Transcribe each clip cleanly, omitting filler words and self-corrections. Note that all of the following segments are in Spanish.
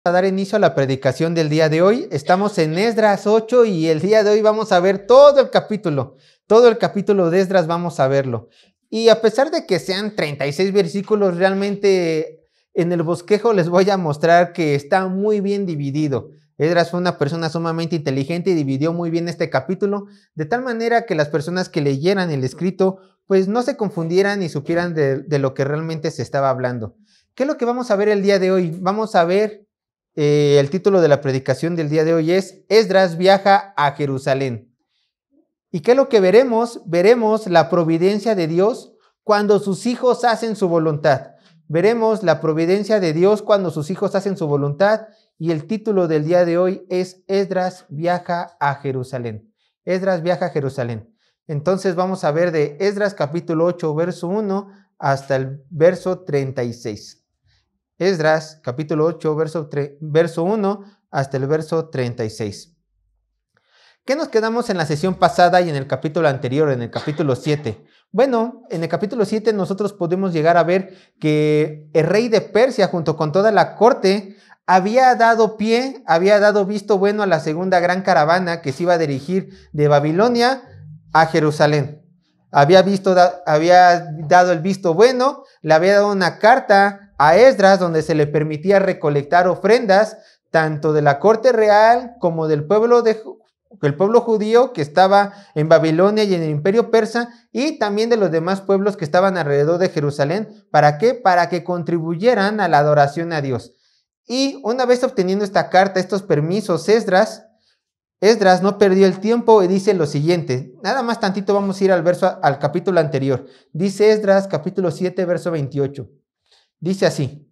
A dar inicio a la predicación del día de hoy. Estamos en Esdras 8 y el día de hoy vamos a ver todo el capítulo de Esdras vamos a verlo. Y a pesar de que sean 36 versículos, realmente en el bosquejo les voy a mostrar que está muy bien dividido. Esdras fue una persona sumamente inteligente y dividió muy bien este capítulo, de tal manera que las personas que leyeran el escrito, pues no se confundieran y supieran de lo que realmente se estaba hablando. ¿Qué es lo que vamos a ver el día de hoy? Vamos a ver el título de la predicación del día de hoy es Esdras viaja a Jerusalén. ¿Y qué es lo que veremos? Veremos la providencia de Dios cuando sus hijos hacen su voluntad. Veremos la providencia de Dios cuando sus hijos hacen su voluntad. Y el título del día de hoy es Esdras viaja a Jerusalén. Esdras viaja a Jerusalén. Entonces vamos a ver de Esdras capítulo 8, verso 1 hasta el verso 36. Esdras, capítulo 8, verso 1 hasta el verso 36. ¿Qué nos quedamos en la sesión pasada y en el capítulo anterior, en el capítulo 7? Bueno, en el capítulo 7 nosotros podemos llegar a ver que el rey de Persia, junto con toda la corte, había dado visto bueno a la segunda gran caravana que se iba a dirigir de Babilonia a Jerusalén. Había dado el visto bueno, le había dado una carta a Esdras, donde se le permitía recolectar ofrendas, tanto de la corte real como del pueblo judío que estaba en Babilonia y en el imperio persa, y también de los demás pueblos que estaban alrededor de Jerusalén. ¿Para qué? Para que contribuyeran a la adoración a Dios. Y una vez obteniendo esta carta, estos permisos, Esdras no perdió el tiempo y dice lo siguiente. Nada más tantito vamos a ir al capítulo anterior. Dice Esdras, capítulo 7, verso 28. Dice así: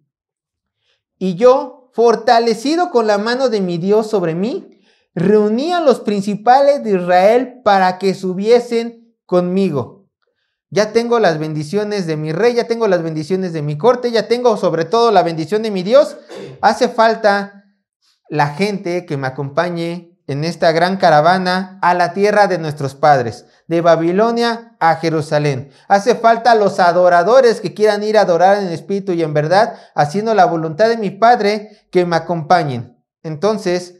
y yo, fortalecido con la mano de mi Dios sobre mí, reuní a los principales de Israel para que subiesen conmigo. Ya tengo las bendiciones de mi rey, ya tengo las bendiciones de mi corte, ya tengo sobre todo la bendición de mi Dios. Hace falta la gente que me acompañe en esta gran caravana a la tierra de nuestros padres, de Babilonia a Jerusalén. Hace falta los adoradores que quieran ir a adorar en espíritu y en verdad, haciendo la voluntad de mi Padre, que me acompañen. Entonces,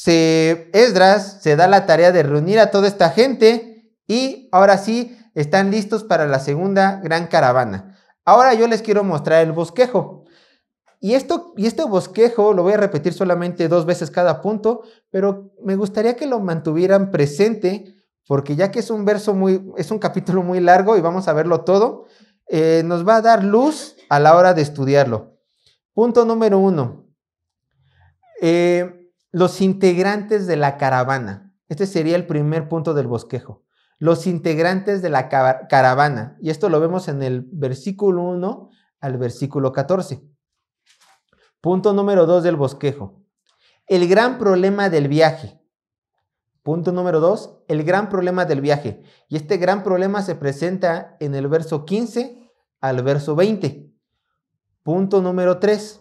Esdras se da la tarea de reunir a toda esta gente y ahora sí están listos para la segunda gran caravana. Ahora yo les quiero mostrar el bosquejo. Y este bosquejo lo voy a repetir solamente 2 veces cada punto, pero me gustaría que lo mantuvieran presente, porque ya que es un capítulo muy largo y vamos a verlo todo, nos va a dar luz a la hora de estudiarlo. Punto número 1. Los integrantes de la caravana. Este sería el primer punto del bosquejo. Los integrantes de la caravana. Y esto lo vemos en el versículo 1 al versículo 14. Punto número 2 del bosquejo. El gran problema del viaje. Punto número 2. El gran problema del viaje. Y este gran problema se presenta en el verso 15 al verso 20. Punto número 3.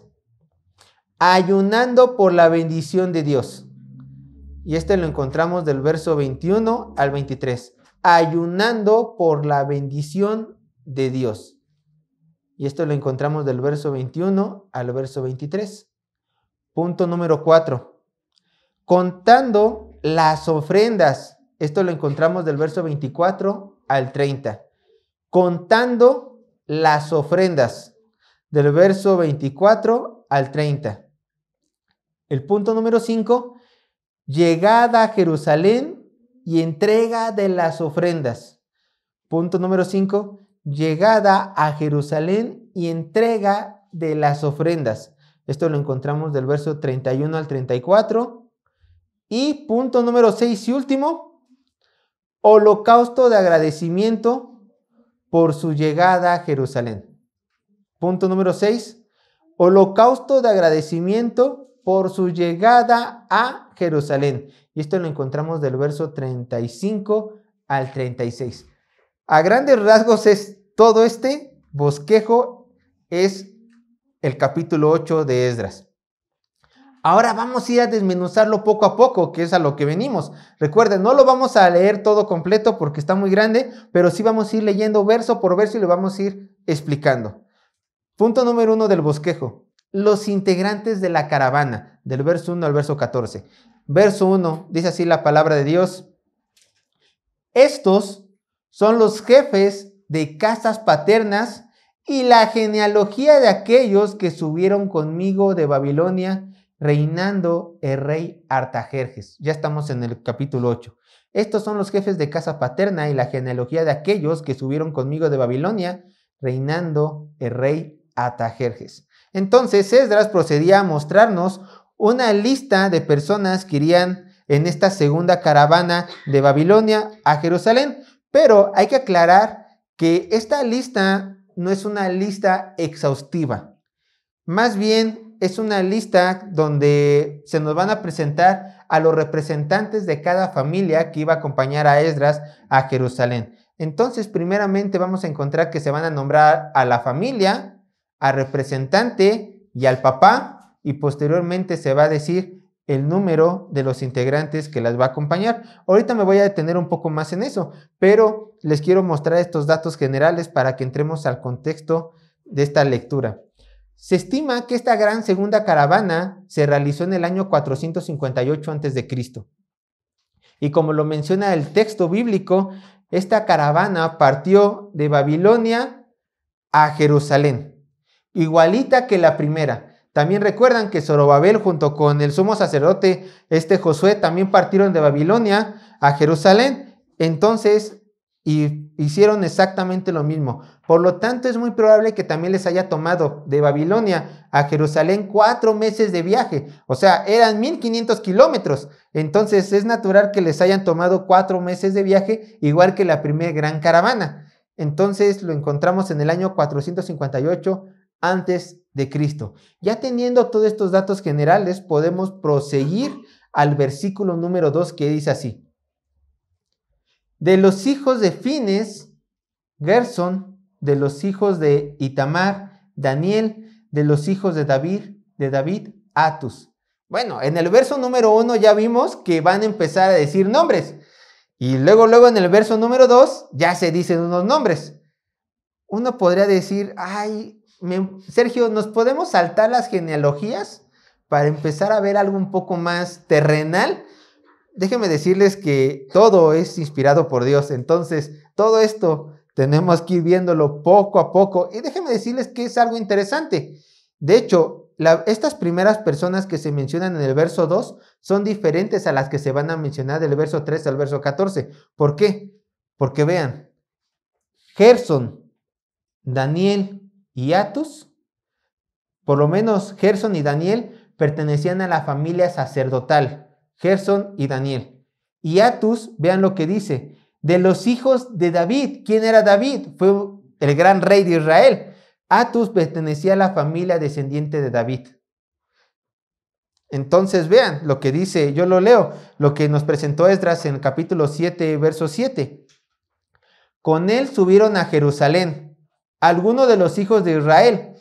Ayunando por la bendición de Dios. Y este lo encontramos del verso 21 al 23. Ayunando por la bendición de Dios. Y esto lo encontramos del verso 21 al verso 23. Punto número 4. Contando las ofrendas. Esto lo encontramos del verso 24 al 30. Contando las ofrendas. Del verso 24 al 30. El punto número 5. Llegada a Jerusalén y entrega de las ofrendas. Punto número 5. Llegada a Jerusalén y entrega de las ofrendas. Esto lo encontramos del verso 31 al 34. Y punto número 6 y último, holocausto de agradecimiento por su llegada a Jerusalén. Punto número 6, holocausto de agradecimiento por su llegada a Jerusalén. Y esto lo encontramos del verso 35 al 36. A grandes rasgos es todo este bosquejo, es el capítulo 8 de Esdras. Ahora vamos a ir a desmenuzarlo poco a poco, que es a lo que venimos. Recuerden, no lo vamos a leer todo completo porque está muy grande, pero sí vamos a ir leyendo verso por verso y lo vamos a ir explicando. Punto número 1 del bosquejo. los integrantes de la caravana, del verso 1 al verso 14. Verso 1, dice así la palabra de Dios. Estos son los jefes de casas paternas y la genealogía de aquellos que subieron conmigo de Babilonia, reinando el rey Artajerjes. Ya estamos en el capítulo 8. Estos son los jefes de casa paterna y la genealogía de aquellos que subieron conmigo de Babilonia, reinando el rey Artajerjes. Entonces Esdras procedía a mostrarnos una lista de personas que irían en esta segunda caravana de Babilonia a Jerusalén. Pero hay que aclarar que esta lista no es una lista exhaustiva. Más bien es una lista donde se nos van a presentar a los representantes de cada familia que iba a acompañar a Esdras a Jerusalén. Entonces, primeramente vamos a encontrar que se van a nombrar a la familia, al representante y al papá, y posteriormente se va a decir el número de los integrantes que las va a acompañar. Ahorita me voy a detener un poco más en eso, pero les quiero mostrar estos datos generales para que entremos al contexto de esta lectura. Se estima que esta gran segunda caravana se realizó en el año 458 a.C. Y como lo menciona el texto bíblico, esta caravana partió de Babilonia a Jerusalén, igualita que la primera. También recuerdan que Zorobabel junto con el sumo sacerdote Josué también partieron de Babilonia a Jerusalén. Entonces hicieron exactamente lo mismo. Por lo tanto es muy probable que también les haya tomado de Babilonia a Jerusalén 4 meses de viaje. O sea, eran 1500 kilómetros. Entonces es natural que les hayan tomado 4 meses de viaje, igual que la primera gran caravana. Entonces lo encontramos en el año 458 antes de Cristo. Ya teniendo todos estos datos generales, podemos proseguir al versículo número 2 que dice así. De los hijos de Fines, Gersón; de los hijos de Itamar, Daniel; de los hijos de David, Atus. Bueno, en el verso número 1 ya vimos que van a empezar a decir nombres. Y luego en el verso número 2 ya se dicen unos nombres. Uno podría decir, Sergio, ¿nos podemos saltar las genealogías para empezar a ver algo un poco más terrenal? Déjenme decirles que todo es inspirado por Dios. Entonces, todo esto tenemos que ir viéndolo poco a poco. Y déjenme decirles que es algo interesante. De hecho, estas primeras personas que se mencionan en el verso 2 son diferentes a las que se van a mencionar del verso 3 al verso 14. ¿Por qué? Porque vean, Gersón, Daniel y Atus, por lo menos Gersón y Daniel pertenecían a la familia sacerdotal. Gersón y Daniel. Y Atus, vean lo que dice, de los hijos de David. ¿Quién era David? Fue el gran rey de Israel. Atus pertenecía a la familia descendiente de David. Entonces vean lo que dice, yo lo leo, lo que nos presentó Esdras en el capítulo 7, verso 7. Con él subieron a Jerusalén algunos de los hijos de Israel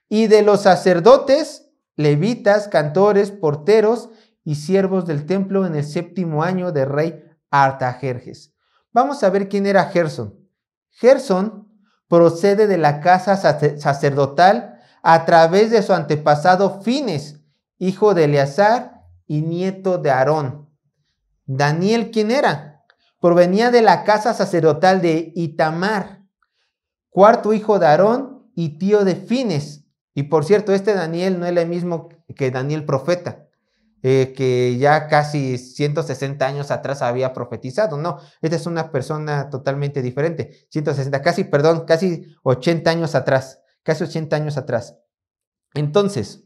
y de los sacerdotes, levitas, cantores, porteros y siervos del templo en el 7º año del rey Artajerjes. Vamos a ver quién era Gersón. Gersón procede de la casa sacerdotal a través de su antepasado Fines, hijo de Eleazar y nieto de Aarón. Daniel, ¿quién era? Provenía de la casa sacerdotal de Itamar, cuarto hijo de Aarón y tío de Fines. Y por cierto, este Daniel no es el mismo que Daniel profeta, que ya casi 160 años atrás había profetizado. No, esta es una persona totalmente diferente. Casi 80 años atrás. Casi 80 años atrás. Entonces,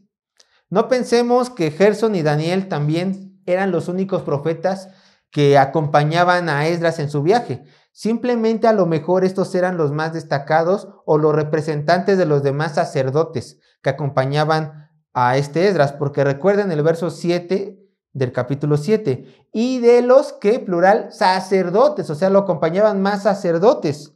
no pensemos que Gersón y Daniel también eran los únicos profetas que acompañaban a Esdras en su viaje. Simplemente a lo mejor estos eran los más destacados o los representantes de los demás sacerdotes que acompañaban a Esdras, porque recuerden el verso 7 del capítulo 7, y de los que, plural, sacerdotes, o sea, lo acompañaban más sacerdotes.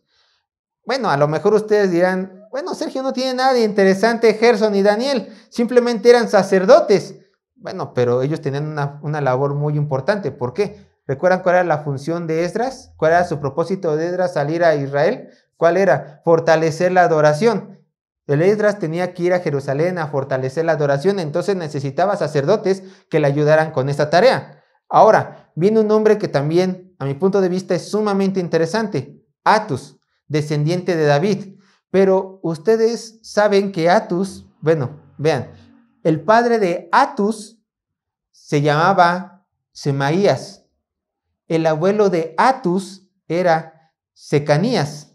Bueno, a lo mejor ustedes dirán, bueno, Sergio, no tiene nada de interesante Gersón y Daniel, simplemente eran sacerdotes. Bueno, pero ellos tenían una labor muy importante. ¿Por qué? ¿Recuerdan cuál era la función de Esdras? ¿Cuál era su propósito de Esdras al ir a Israel? ¿Cuál era? Fortalecer la adoración. El Esdras tenía que ir a Jerusalén a fortalecer la adoración, entonces necesitaba sacerdotes que le ayudaran con esta tarea. Ahora, viene un hombre que también, a mi punto de vista, es sumamente interesante, Atus, descendiente de David. Pero ustedes saben que Atus, bueno, vean, el padre de Atus se llamaba Semaías. El abuelo de Atus era Secanías.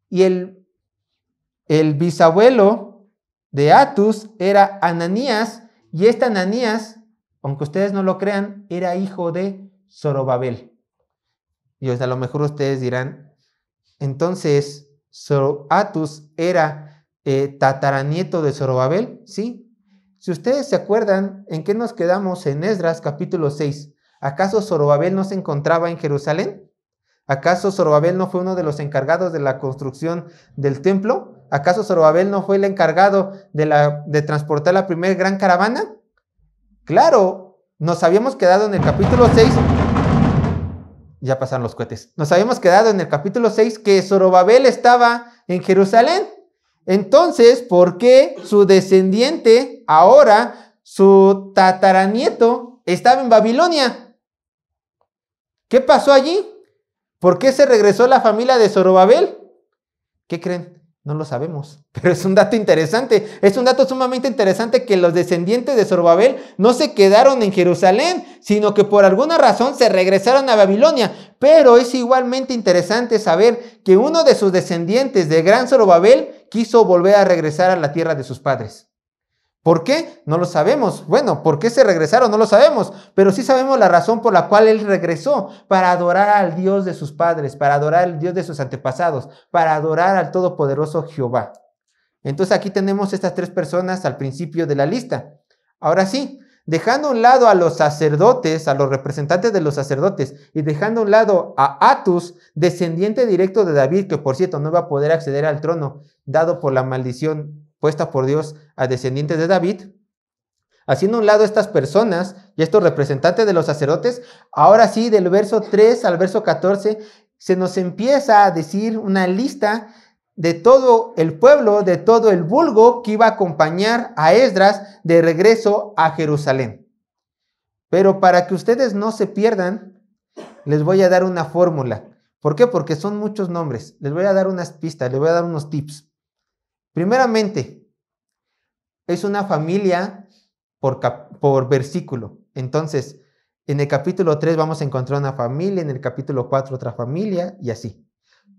Y el bisabuelo de Atus era Ananías. Y este Ananías, aunque ustedes no lo crean, era hijo de Zorobabel. Y a lo mejor ustedes dirán, entonces, Atus era tataranieto de Zorobabel, ¿sí? Si ustedes se acuerdan, ¿en qué nos quedamos en Esdras capítulo 6? ¿Acaso Zorobabel no se encontraba en Jerusalén? ¿Acaso Zorobabel no fue uno de los encargados de la construcción del templo? ¿Acaso Zorobabel no fue el encargado de transportar la primera gran caravana? Claro, nos habíamos quedado en el capítulo 6. Ya pasaron los cohetes. Nos habíamos quedado en el capítulo 6 que Zorobabel estaba en Jerusalén. Entonces, ¿por qué su descendiente, ahora su tataranieto, estaba en Babilonia? ¿Qué pasó allí? ¿Por qué se regresó la familia de Zorobabel? ¿Qué creen? No lo sabemos, pero es un dato interesante. Es un dato sumamente interesante que los descendientes de Zorobabel no se quedaron en Jerusalén, sino que por alguna razón se regresaron a Babilonia. Pero es igualmente interesante saber que uno de sus descendientes de gran Zorobabel quiso volver a regresar a la tierra de sus padres. ¿Por qué? No lo sabemos. Bueno, ¿por qué se regresaron? No lo sabemos. Pero sí sabemos la razón por la cual él regresó. Para adorar al Dios de sus padres, para adorar al Dios de sus antepasados, para adorar al Todopoderoso Jehová. Entonces aquí tenemos estas tres personas al principio de la lista. Ahora sí, dejando a un lado a los sacerdotes, a los representantes de los sacerdotes, y dejando a un lado a Atus, descendiente directo de David, que por cierto no va a poder acceder al trono, dado por la maldición puesta por Dios a descendientes de David, haciendo a un lado a estas personas y estos representantes de los sacerdotes, ahora sí, del verso 3 al verso 14, se nos empieza a decir una lista de todo el pueblo, de todo el vulgo que iba a acompañar a Esdras de regreso a Jerusalén. Pero para que ustedes no se pierdan, les voy a dar una fórmula. ¿Por qué? Porque son muchos nombres. Les voy a dar unas pistas, les voy a dar unos tips. Primeramente, es una familia por versículo. Entonces, en el capítulo 3 vamos a encontrar una familia, en el capítulo 4 otra familia y así.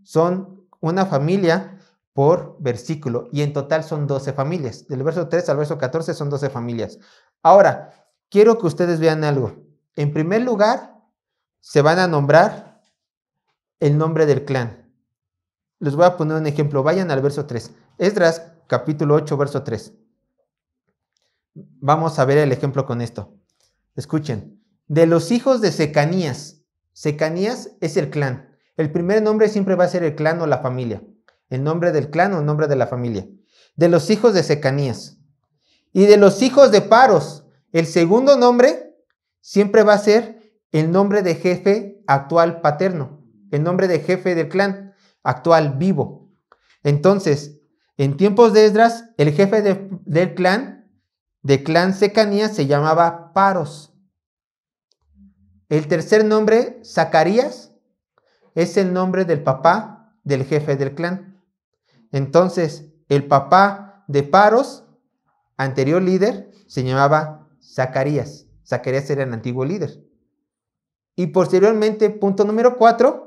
Son una familia por versículo y en total son 12 familias. Del verso 3 al verso 14 son 12 familias. Ahora, quiero que ustedes vean algo. En primer lugar, se van a nombrar el nombre del clan. Les voy a poner un ejemplo. Vayan al verso 3. Esdras, capítulo 8, verso 3. Vamos a ver el ejemplo con esto. Escuchen. De los hijos de Secanías. Secanías es el clan. El primer nombre siempre va a ser el clan o la familia. El nombre del clan o el nombre de la familia. De los hijos de Secanías. Y de los hijos de Paros. El segundo nombre siempre va a ser el nombre de jefe actual paterno. El nombre de jefe del clan actual vivo. Entonces, en tiempos de Esdras, el jefe del clan Secanías, se llamaba Paros. El tercer nombre, Zacarías, es el nombre del papá del jefe del clan. Entonces, el papá de Paros, anterior líder, se llamaba Zacarías. Zacarías era el antiguo líder. Y posteriormente, punto número 4,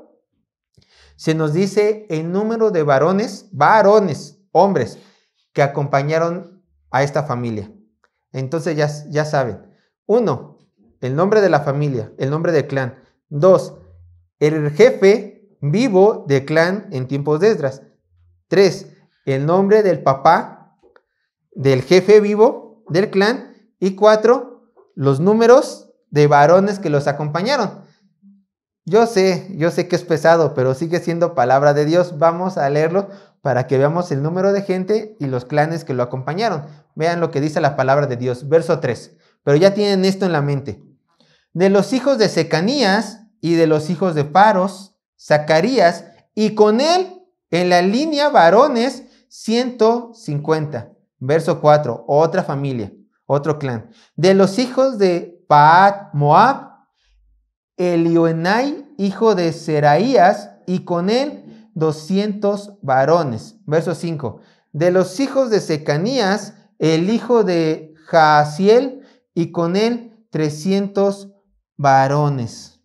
se nos dice el número de varones, hombres, que acompañaron a esta familia. Entonces ya saben. 1, el nombre de la familia, el nombre del clan. 2, el jefe vivo del clan en tiempos de Esdras. 3, el nombre del papá del jefe vivo del clan. Y 4, los números de varones que los acompañaron. Yo sé que es pesado, pero sigue siendo palabra de Dios. Vamos a leerlo para que veamos el número de gente y los clanes que lo acompañaron. Vean lo que dice la palabra de Dios. Verso 3. Pero ya tienen esto en la mente. De los hijos de Secanías y de los hijos de Paros, Zacarías, y con él en la línea varones 150. Verso 4, otra familia, otro clan. De los hijos de Pahat Moab, Elioenai, hijo de Seraías, y con él 200 varones. Verso 5. De los hijos de Secanías, el hijo de Jaasiel, y con él 300 varones.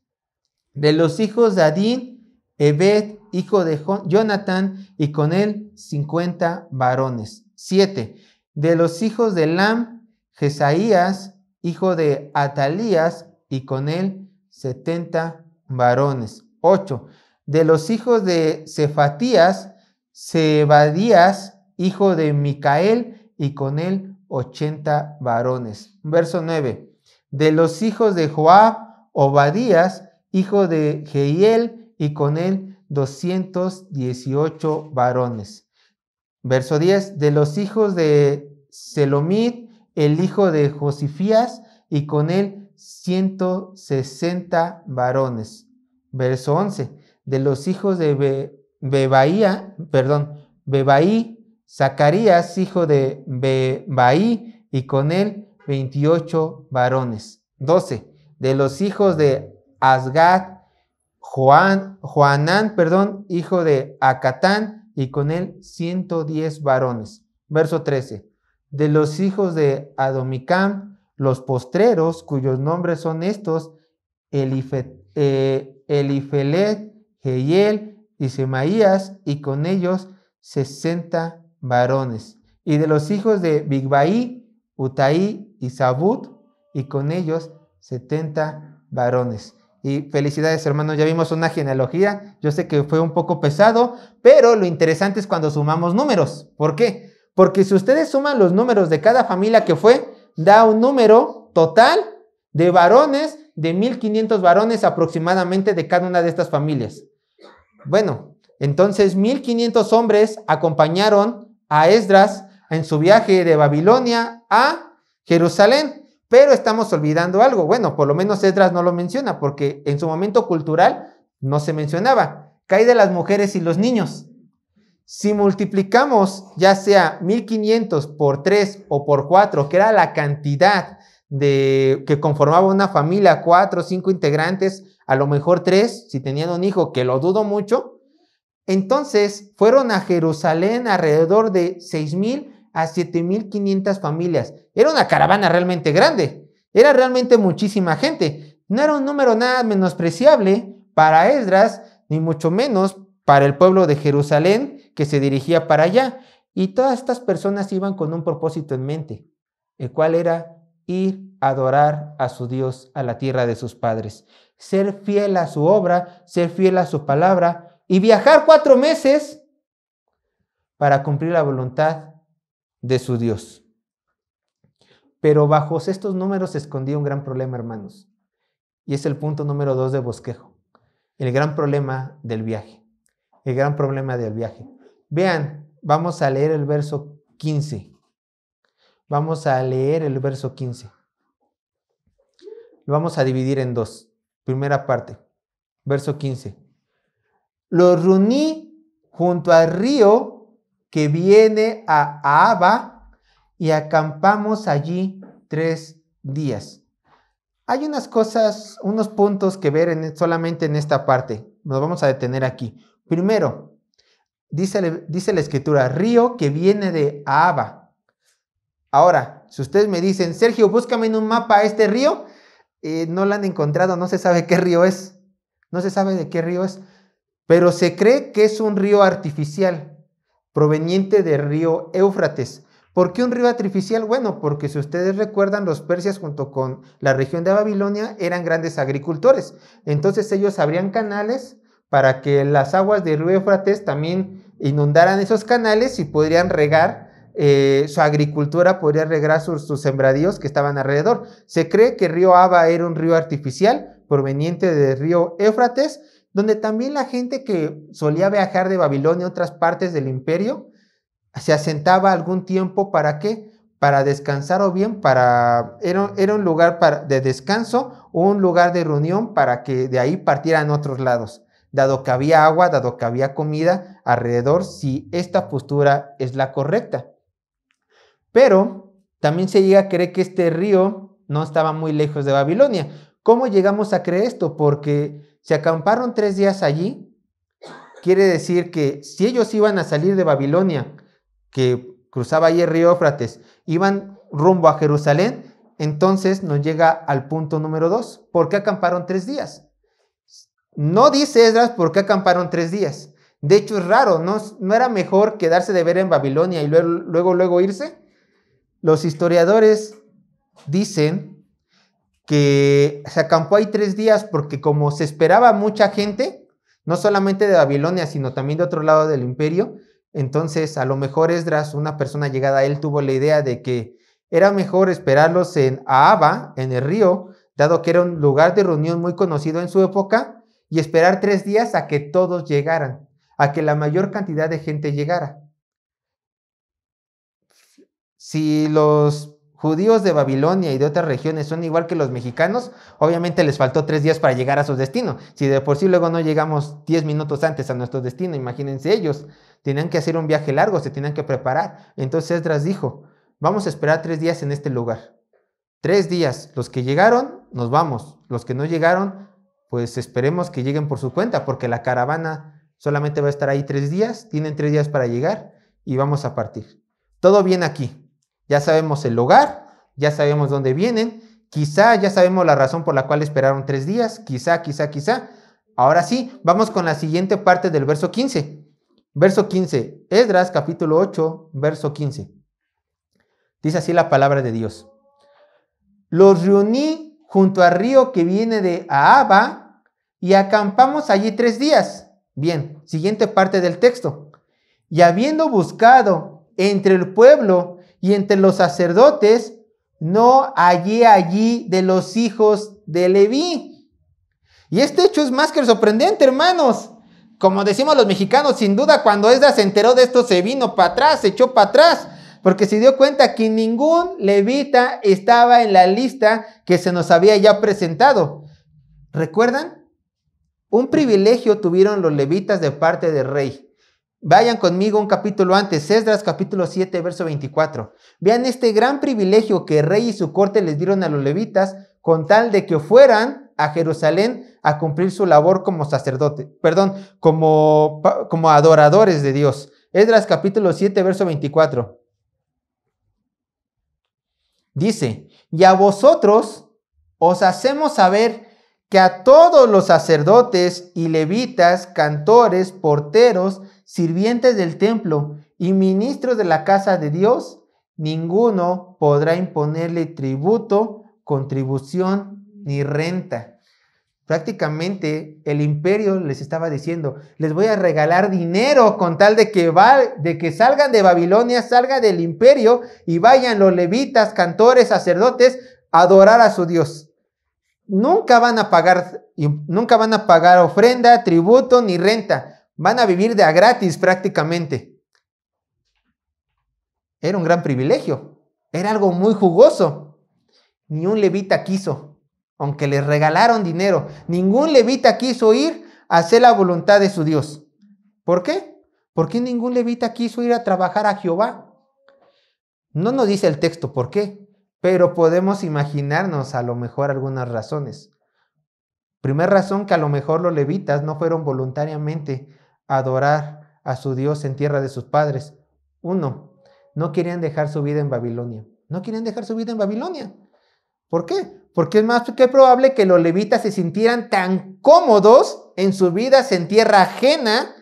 De los hijos de Adín, Ebed, hijo de Jonatán, y con él 50 varones. 7. De los hijos de Lam, Jesaías, hijo de Atalías, y con él 70 varones. 8. De los hijos de Cefatías, Zebadías, hijo de Micael, y con él 80 varones. Verso 9. De los hijos de Joab, Obadías, hijo de Jehiel, y con él 218 varones. Verso 10. De los hijos de Selomit, el hijo de Josifías, y con él 160 varones. Verso 11. De los hijos de Bebaí, Zacarías, hijo de Bebaí, y con él 28 varones. 12. De los hijos de Asgad, Joanán, hijo de Acatán, y con él 110 varones. Verso 13. De los hijos de Adomicam, los postreros, cuyos nombres son estos: Elifelet, Jehiel y Semaías, y con ellos 60 varones. Y de los hijos de Bigvai, Utaí y Zabud, y con ellos 70 varones. Y felicidades, hermanos, ya vimos una genealogía. Yo sé que fue un poco pesado, pero lo interesante es cuando sumamos números. ¿Por qué? Porque si ustedes suman los números de cada familia que fue, da un número total de varones, de 1500 varones aproximadamente de cada una de estas familias. Bueno, entonces 1500 hombres acompañaron a Esdras en su viaje de Babilonia a Jerusalén. Pero estamos olvidando algo. Bueno, por lo menos Esdras no lo menciona, porque en su momento cultural no se mencionaba. Cae de las mujeres y los niños. Si multiplicamos ya sea 1500 por 3 o por 4, que era la cantidad que conformaba una familia, 4 o 5 integrantes, a lo mejor 3, si tenían un hijo, que lo dudo mucho, entonces fueron a Jerusalén alrededor de 6000 a 7500 familias. Era una caravana realmente grande, era realmente muchísima gente. No era un número nada menospreciable para Esdras, ni mucho menos para el pueblo de Jerusalén que se dirigía para allá. Y todas estas personas iban con un propósito en mente, el cual era ir a adorar a su Dios, a la tierra de sus padres, ser fiel a su obra, ser fiel a su palabra y viajar 4 meses para cumplir la voluntad de su Dios. Pero bajo estos números se escondía un gran problema, hermanos. Y es el punto número 2 de bosquejo. El gran problema del viaje. El gran problema del viaje. Vean, vamos a leer el verso 15. Vamos a leer el verso 15. Lo vamos a dividir en 2. Primera parte, verso 15. Los reuní junto al río que viene a Ahava y acampamos allí 3 días. Hay unas cosas, unos puntos que ver solamente en esta parte. Nos vamos a detener aquí. Primero, dice la escritura, río que viene de Ahava. Ahora, si ustedes me dicen, Sergio, búscame en un mapa este río, no lo han encontrado, no se sabe qué río es. No se sabe de qué río es. Pero se cree que es un río artificial, proveniente del río Éufrates. ¿Por qué un río artificial? Bueno, porque si ustedes recuerdan, los persas junto con la región de Babilonia eran grandes agricultores. Entonces ellos abrían canales para que las aguas del río Éufrates también inundaran esos canales y podrían regar su agricultura, podría regar sus sembradíos que estaban alrededor. Se cree que el río Ahava era un río artificial proveniente del río Éufrates, donde también la gente que solía viajar de Babilonia a otras partes del imperio se asentaba algún tiempo. ¿Para qué? Para descansar o bien era un lugar de descanso o un lugar de reunión para que de ahí partieran a otros lados. dado que había agua, dado que había comida alrededor, si esta postura es la correcta. Pero también se llega a creer que este río no estaba muy lejos de Babilonia. ¿Cómo llegamos a creer esto? Porque se acamparon 3 días allí. Quiere decir que si ellos iban a salir de Babilonia, que cruzaba ahí el río Éufrates, iban rumbo a Jerusalén, entonces nos llega al punto número 2. ¿Por qué acamparon 3 días? No dice Esdras por qué acamparon 3 días. De hecho, es raro, ¿no era mejor quedarse de ver en Babilonia y luego irse? Los historiadores dicen que se acampó ahí 3 días porque como se esperaba mucha gente, no solamente de Babilonia, sino también de otro lado del imperio, entonces a lo mejor Esdras, una persona llegada a él, tuvo la idea de que era mejor esperarlos en Ahava, en el río, dado que era un lugar de reunión muy conocido en su época, y esperar 3 días a que todos llegaran, a que la mayor cantidad de gente llegara. Si los judíos de Babilonia y de otras regiones son igual que los mexicanos, obviamente les faltó 3 días para llegar a su destino. Si de por sí luego no llegamos 10 minutos antes a nuestro destino, imagínense ellos, tenían que hacer un viaje largo, se tenían que preparar. Entonces Esdras dijo, vamos a esperar 3 días en este lugar. 3 días, los que llegaron, nos vamos. Los que no llegaron, pues esperemos que lleguen por su cuenta, porque la caravana solamente va a estar ahí 3 días, tienen 3 días para llegar y vamos a partir. Todo bien aquí. Ya sabemos el lugar, ya sabemos dónde vienen, quizá ya sabemos la razón por la cual esperaron 3 días, quizá. Ahora sí, vamos con la siguiente parte del verso 15. Verso 15, Esdras capítulo 8, verso 15. Dice así la palabra de Dios. Los reuní junto al río que viene de Ahava y acampamos allí 3 días. Bien, siguiente parte del texto. Y habiendo buscado entre el pueblo y entre los sacerdotes, no hallé allí de los hijos de Leví. Y este hecho es más que sorprendente, hermanos. Como decimos los mexicanos, sin duda cuando Esdras se enteró de esto se vino para atrás, se echó para atrás, porque se dio cuenta que ningún levita estaba en la lista que se nos había ya presentado. ¿Recuerdan? Un privilegio tuvieron los levitas de parte del rey. Vayan conmigo un capítulo antes, Esdras capítulo 7, verso 24. Vean este gran privilegio que el rey y su corte les dieron a los levitas con tal de que fueran a Jerusalén a cumplir su labor como sacerdote, como adoradores de Dios. Esdras capítulo 7, verso 24. Dice, y a vosotros os hacemos saber que a todos los sacerdotes y levitas, cantores, porteros, sirvientes del templo y ministros de la casa de Dios, ninguno podrá imponerle tributo, contribución ni renta. Prácticamente el imperio les estaba diciendo, les voy a regalar dinero con tal de que salgan de Babilonia, salgan del imperio y vayan los levitas, cantores, sacerdotes a adorar a su Dios. Nunca van a pagar ofrenda, tributo ni renta. Van a vivir de a gratis prácticamente. Era un gran privilegio. Era algo muy jugoso. Ni un levita quiso, aunque les regalaron dinero. Ningún levita quiso ir a hacer la voluntad de su Dios. ¿Por qué? Porque ningún levita quiso ir a trabajar a Jehová. No nos dice el texto por qué, pero podemos imaginarnos a lo mejor algunas razones. Primera razón, que a lo mejor los levitas no fueron voluntariamente a adorar a su Dios en tierra de sus padres. 1, no querían dejar su vida en Babilonia. No querían dejar su vida en Babilonia. ¿Por qué? Porque es más que probable que los levitas se sintieran tan cómodos en sus vidas en tierra ajena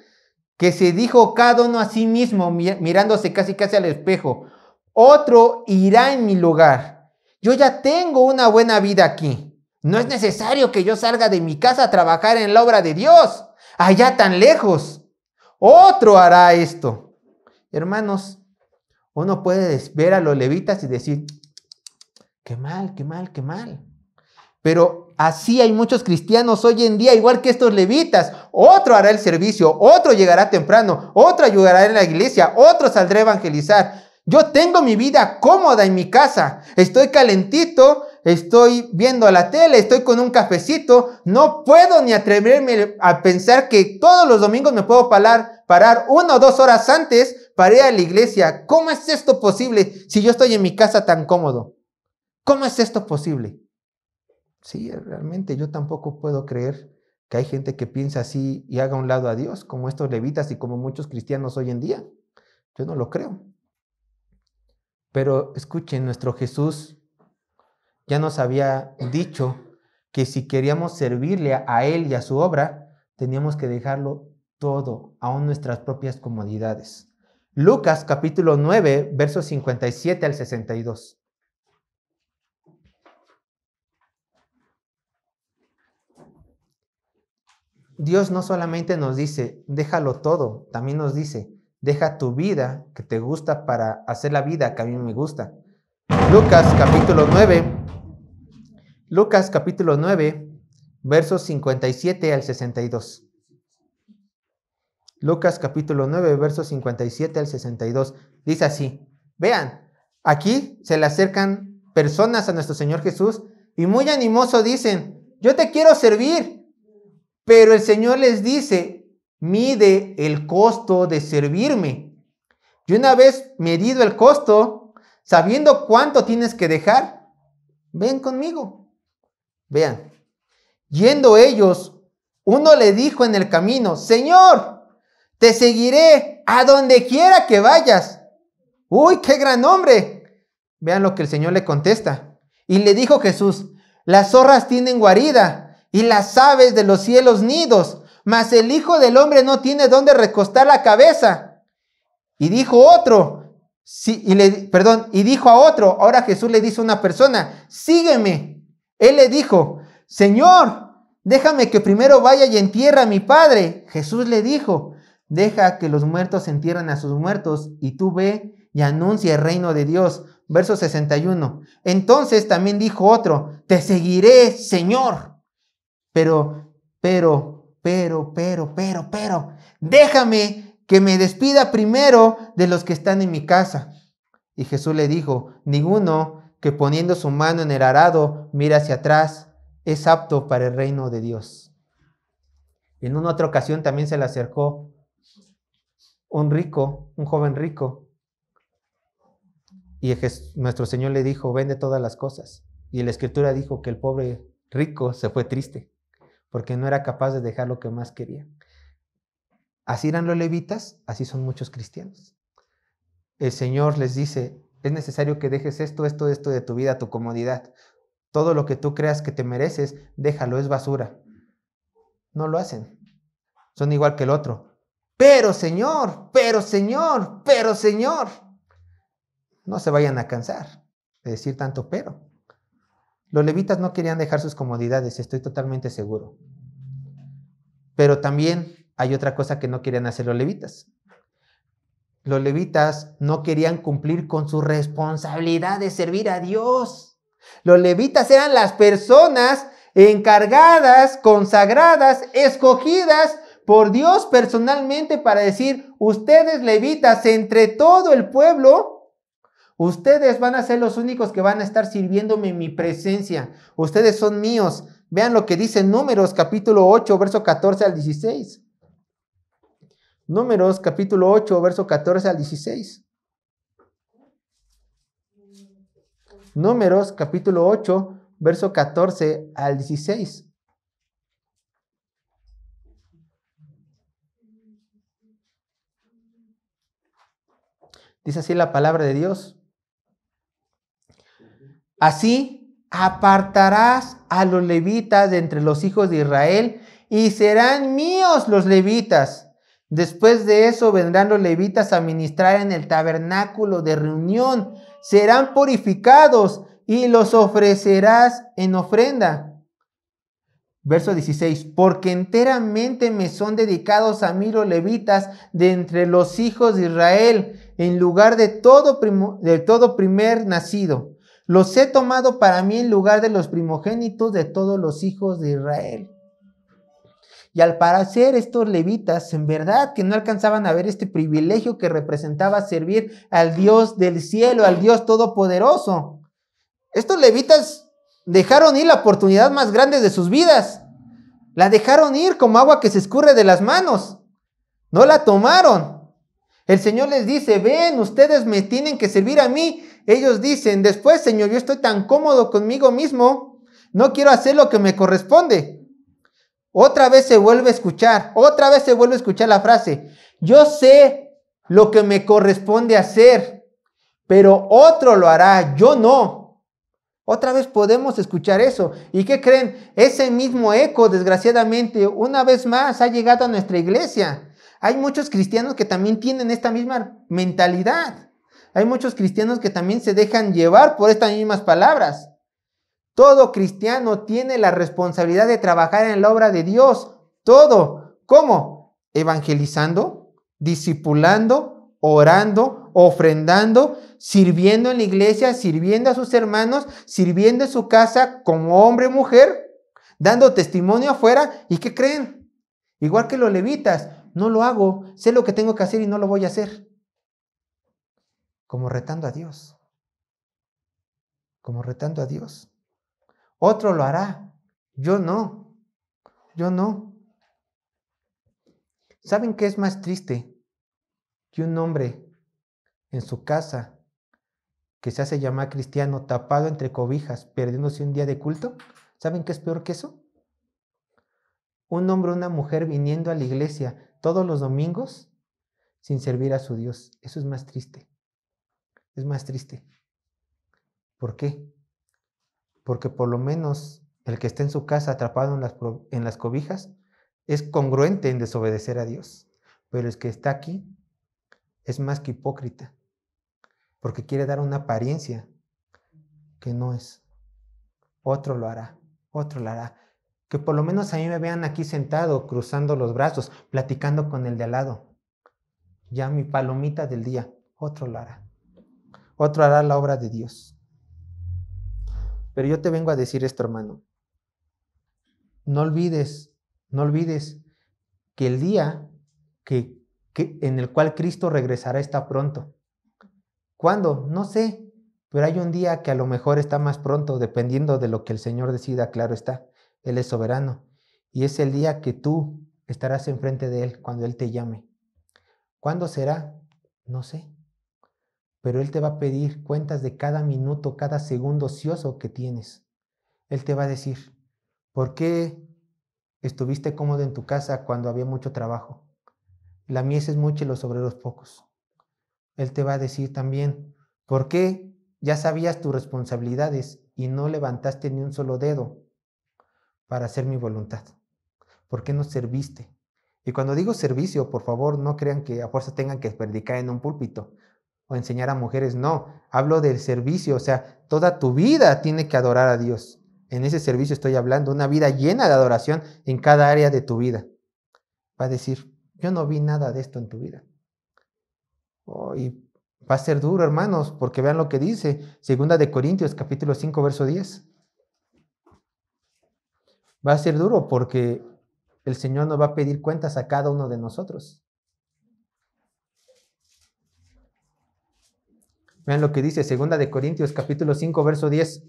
que se dijo cada uno a sí mismo, mirándose casi al espejo, otro irá en mi lugar. Yo ya tengo una buena vida aquí. No es necesario que yo salga de mi casa a trabajar en la obra de Dios, allá tan lejos. Otro hará esto. Hermanos, uno puede ver a los levitas y decir, qué mal. Pero así hay muchos cristianos hoy en día, igual que estos levitas. Otro hará el servicio, otro llegará temprano, otro ayudará en la iglesia, otro saldrá a evangelizar. Yo tengo mi vida cómoda en mi casa, estoy calentito, estoy viendo la tele, estoy con un cafecito, no puedo ni atreverme a pensar que todos los domingos me puedo parar 1 o 2 horas antes para ir a la iglesia. ¿Cómo es esto posible si yo estoy en mi casa tan cómodo? ¿Cómo es esto posible? Sí, realmente yo tampoco puedo creer que hay gente que piensa así y haga a un lado a Dios, como estos levitas y como muchos cristianos hoy en día. Yo no lo creo. Pero escuchen, nuestro Jesús ya nos había dicho que si queríamos servirle a Él y a su obra, teníamos que dejarlo todo, aun nuestras propias comodidades. Lucas capítulo 9, versos 57 al 62. Dios no solamente nos dice, déjalo todo, también nos dice, deja tu vida que te gusta para hacer la vida que a mí me gusta. Lucas capítulo 9, versos 57 al 62. Lucas capítulo 9, versos 57 al 62. Dice así, vean, aquí se le acercan personas a nuestro Señor Jesús y muy animoso dicen, yo te quiero servir. Pero el Señor les dice, mide el costo de servirme. Y una vez medido el costo, sabiendo cuánto tienes que dejar, ven conmigo. Vean, yendo ellos, uno le dijo en el camino, Señor, te seguiré a donde quiera que vayas. ¡Uy, qué gran hombre! Vean lo que el Señor le contesta. Y le dijo Jesús, las zorras tienen guarida y las aves de los cielos nidos, mas el Hijo del Hombre no tiene dónde recostar la cabeza. Y dijo otro, y dijo a otro, ahora Jesús le dice a una persona, sígueme. Él le dijo, Señor, déjame que primero vaya y entierre a mi padre. Jesús le dijo, deja que los muertos entierren a sus muertos, y tú ve y anuncia el reino de Dios. Verso 61. Entonces también dijo otro, te seguiré, Señor. Pero, déjame que me despida primero de los que están en mi casa. Y Jesús le dijo, ninguno que poniendo su mano en el arado mira hacia atrás es apto para el reino de Dios. En una otra ocasión también se le acercó un joven rico. Y nuestro Señor le dijo, vende todas las cosas. Y la Escritura dijo que el pobre rico se fue triste, porque no era capaz de dejar lo que más quería. Así eran los levitas, así son muchos cristianos. El Señor les dice, es necesario que dejes esto de tu vida, tu comodidad. Todo lo que tú creas que te mereces, déjalo, es basura. No lo hacen. Son igual que el otro. Pero Señor, no se vayan a cansar de decir tanto pero. Los levitas no querían dejar sus comodidades, estoy totalmente seguro. Pero también hay otra cosa que no querían hacer los levitas. Los levitas no querían cumplir con su responsabilidad de servir a Dios. Los levitas eran las personas encargadas, consagradas, escogidas por Dios personalmente para decir, ustedes levitas, entre todo el pueblo, ustedes van a ser los únicos que van a estar sirviéndome en mi presencia. Ustedes son míos. Vean lo que dice Números capítulo 8, verso 14 al 16. Números capítulo 8, verso 14 al 16. Números capítulo 8, verso 14 al 16. Dice así la palabra de Dios. Así apartarás a los levitas de entre los hijos de Israel y serán míos los levitas. Después de eso vendrán los levitas a ministrar en el tabernáculo de reunión. Serán purificados y los ofrecerás en ofrenda. Verso 16. Porque enteramente me son dedicados a mí los levitas de entre los hijos de Israel, en lugar de todo primer nacido. Los he tomado para mí en lugar de los primogénitos de todos los hijos de Israel. Y al parecer estos levitas en verdad que no alcanzaban a ver este privilegio que representaba servir al Dios del cielo, al Dios todopoderoso. Estos levitas dejaron ir la oportunidad más grande de sus vidas. La dejaron ir como agua que se escurre de las manos. No la tomaron. El Señor les dice, ven, ustedes me tienen que servir a mí. Ellos dicen, después, Señor, yo estoy tan cómodo conmigo mismo, no quiero hacer lo que me corresponde. Otra vez se vuelve a escuchar la frase, yo sé lo que me corresponde hacer, pero otro lo hará, yo no. Otra vez podemos escuchar eso. ¿Y qué creen? Ese mismo eco, desgraciadamente, una vez más ha llegado a nuestra iglesia. Hay muchos cristianos que también tienen esta misma mentalidad. Hay muchos cristianos que también se dejan llevar por estas mismas palabras. Todo cristiano tiene la responsabilidad de trabajar en la obra de Dios. Todo. ¿Cómo? Evangelizando, discipulando, orando, ofrendando, sirviendo en la iglesia, sirviendo a sus hermanos, sirviendo en su casa como hombre o mujer, dando testimonio afuera. ¿Y qué creen? Igual que los levitas, no lo hago, sé lo que tengo que hacer y no lo voy a hacer. Como retando a Dios. Como retando a Dios. Otro lo hará, yo no. Yo no. ¿Saben qué es más triste? Que un hombre en su casa que se hace llamar cristiano, tapado entre cobijas, perdiéndose un día de culto. ¿Saben qué es peor que eso? Un hombre o una mujer viniendo a la iglesia todos los domingos sin servir a su Dios. Eso es más triste. Es más triste. ¿Por qué? Porque por lo menos el que está en su casa atrapado en las cobijas es congruente en desobedecer a Dios. Pero el que está aquí es más que hipócrita, porque quiere dar una apariencia que no es. Otro lo hará, otro lo hará. Que por lo menos a mí me vean aquí sentado, cruzando los brazos, platicando con el de al lado. Ya mi palomita del día, otro lo hará. Otro hará la obra de Dios. Pero yo te vengo a decir esto, hermano. No olvides que el día en el cual Cristo regresará está pronto. ¿Cuándo? No sé, pero hay un día que a lo mejor está más pronto, dependiendo de lo que el Señor decida, claro está. Él es soberano. Y es el día que tú estarás enfrente de Él cuando Él te llame. ¿Cuándo será? No sé. Pero Él te va a pedir cuentas de cada minuto, cada segundo ocioso que tienes. Él te va a decir, ¿por qué estuviste cómodo en tu casa cuando había mucho trabajo? La mies es mucha y los obreros pocos. Él te va a decir también, ¿por qué ya sabías tus responsabilidades y no levantaste ni un solo dedo para hacer mi voluntad? ¿Por qué no serviste? Y cuando digo servicio, por favor, no crean que a fuerza tengan que predicar en un púlpito o enseñar a mujeres. No, hablo del servicio, o sea, toda tu vida tiene que adorar a Dios. En ese servicio estoy hablando, una vida llena de adoración en cada área de tu vida. Va a decir, yo no vi nada de esto en tu vida. Y va a ser duro, hermanos, porque vean lo que dice 2 Corintios capítulo 5, verso 10. Va a ser duro porque el Señor nos va a pedir cuentas a cada uno de nosotros. Vean lo que dice 2 Corintios capítulo 5, verso 10.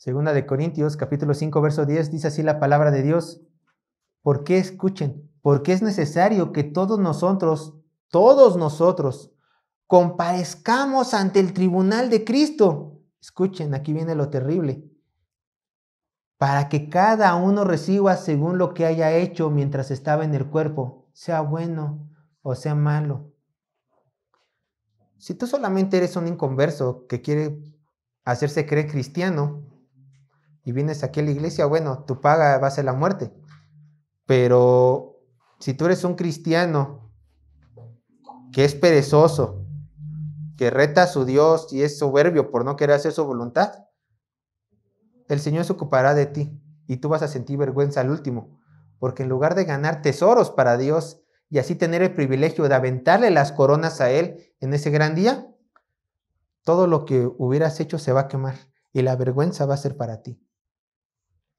2 Corintios capítulo 5, verso 10 dice así la palabra de Dios. ¿Por qué? Escuchen, porque es necesario que todos nosotros, comparezcamos ante el tribunal de Cristo. Escuchen, aquí viene lo terrible. Para que cada uno reciba según lo que haya hecho mientras estaba en el cuerpo, sea bueno o sea malo. Si tú solamente eres un inconverso que quiere hacerse creer cristiano y vienes aquí a la iglesia, bueno, tu paga va a ser la muerte. Pero si tú eres un cristiano que es perezoso, que reta a su Dios y es soberbio por no querer hacer su voluntad, el Señor se ocupará de ti y tú vas a sentir vergüenza al último, porque en lugar de ganar tesoros para Dios y así tener el privilegio de aventarle las coronas a Él en ese gran día, todo lo que hubieras hecho se va a quemar y la vergüenza va a ser para ti.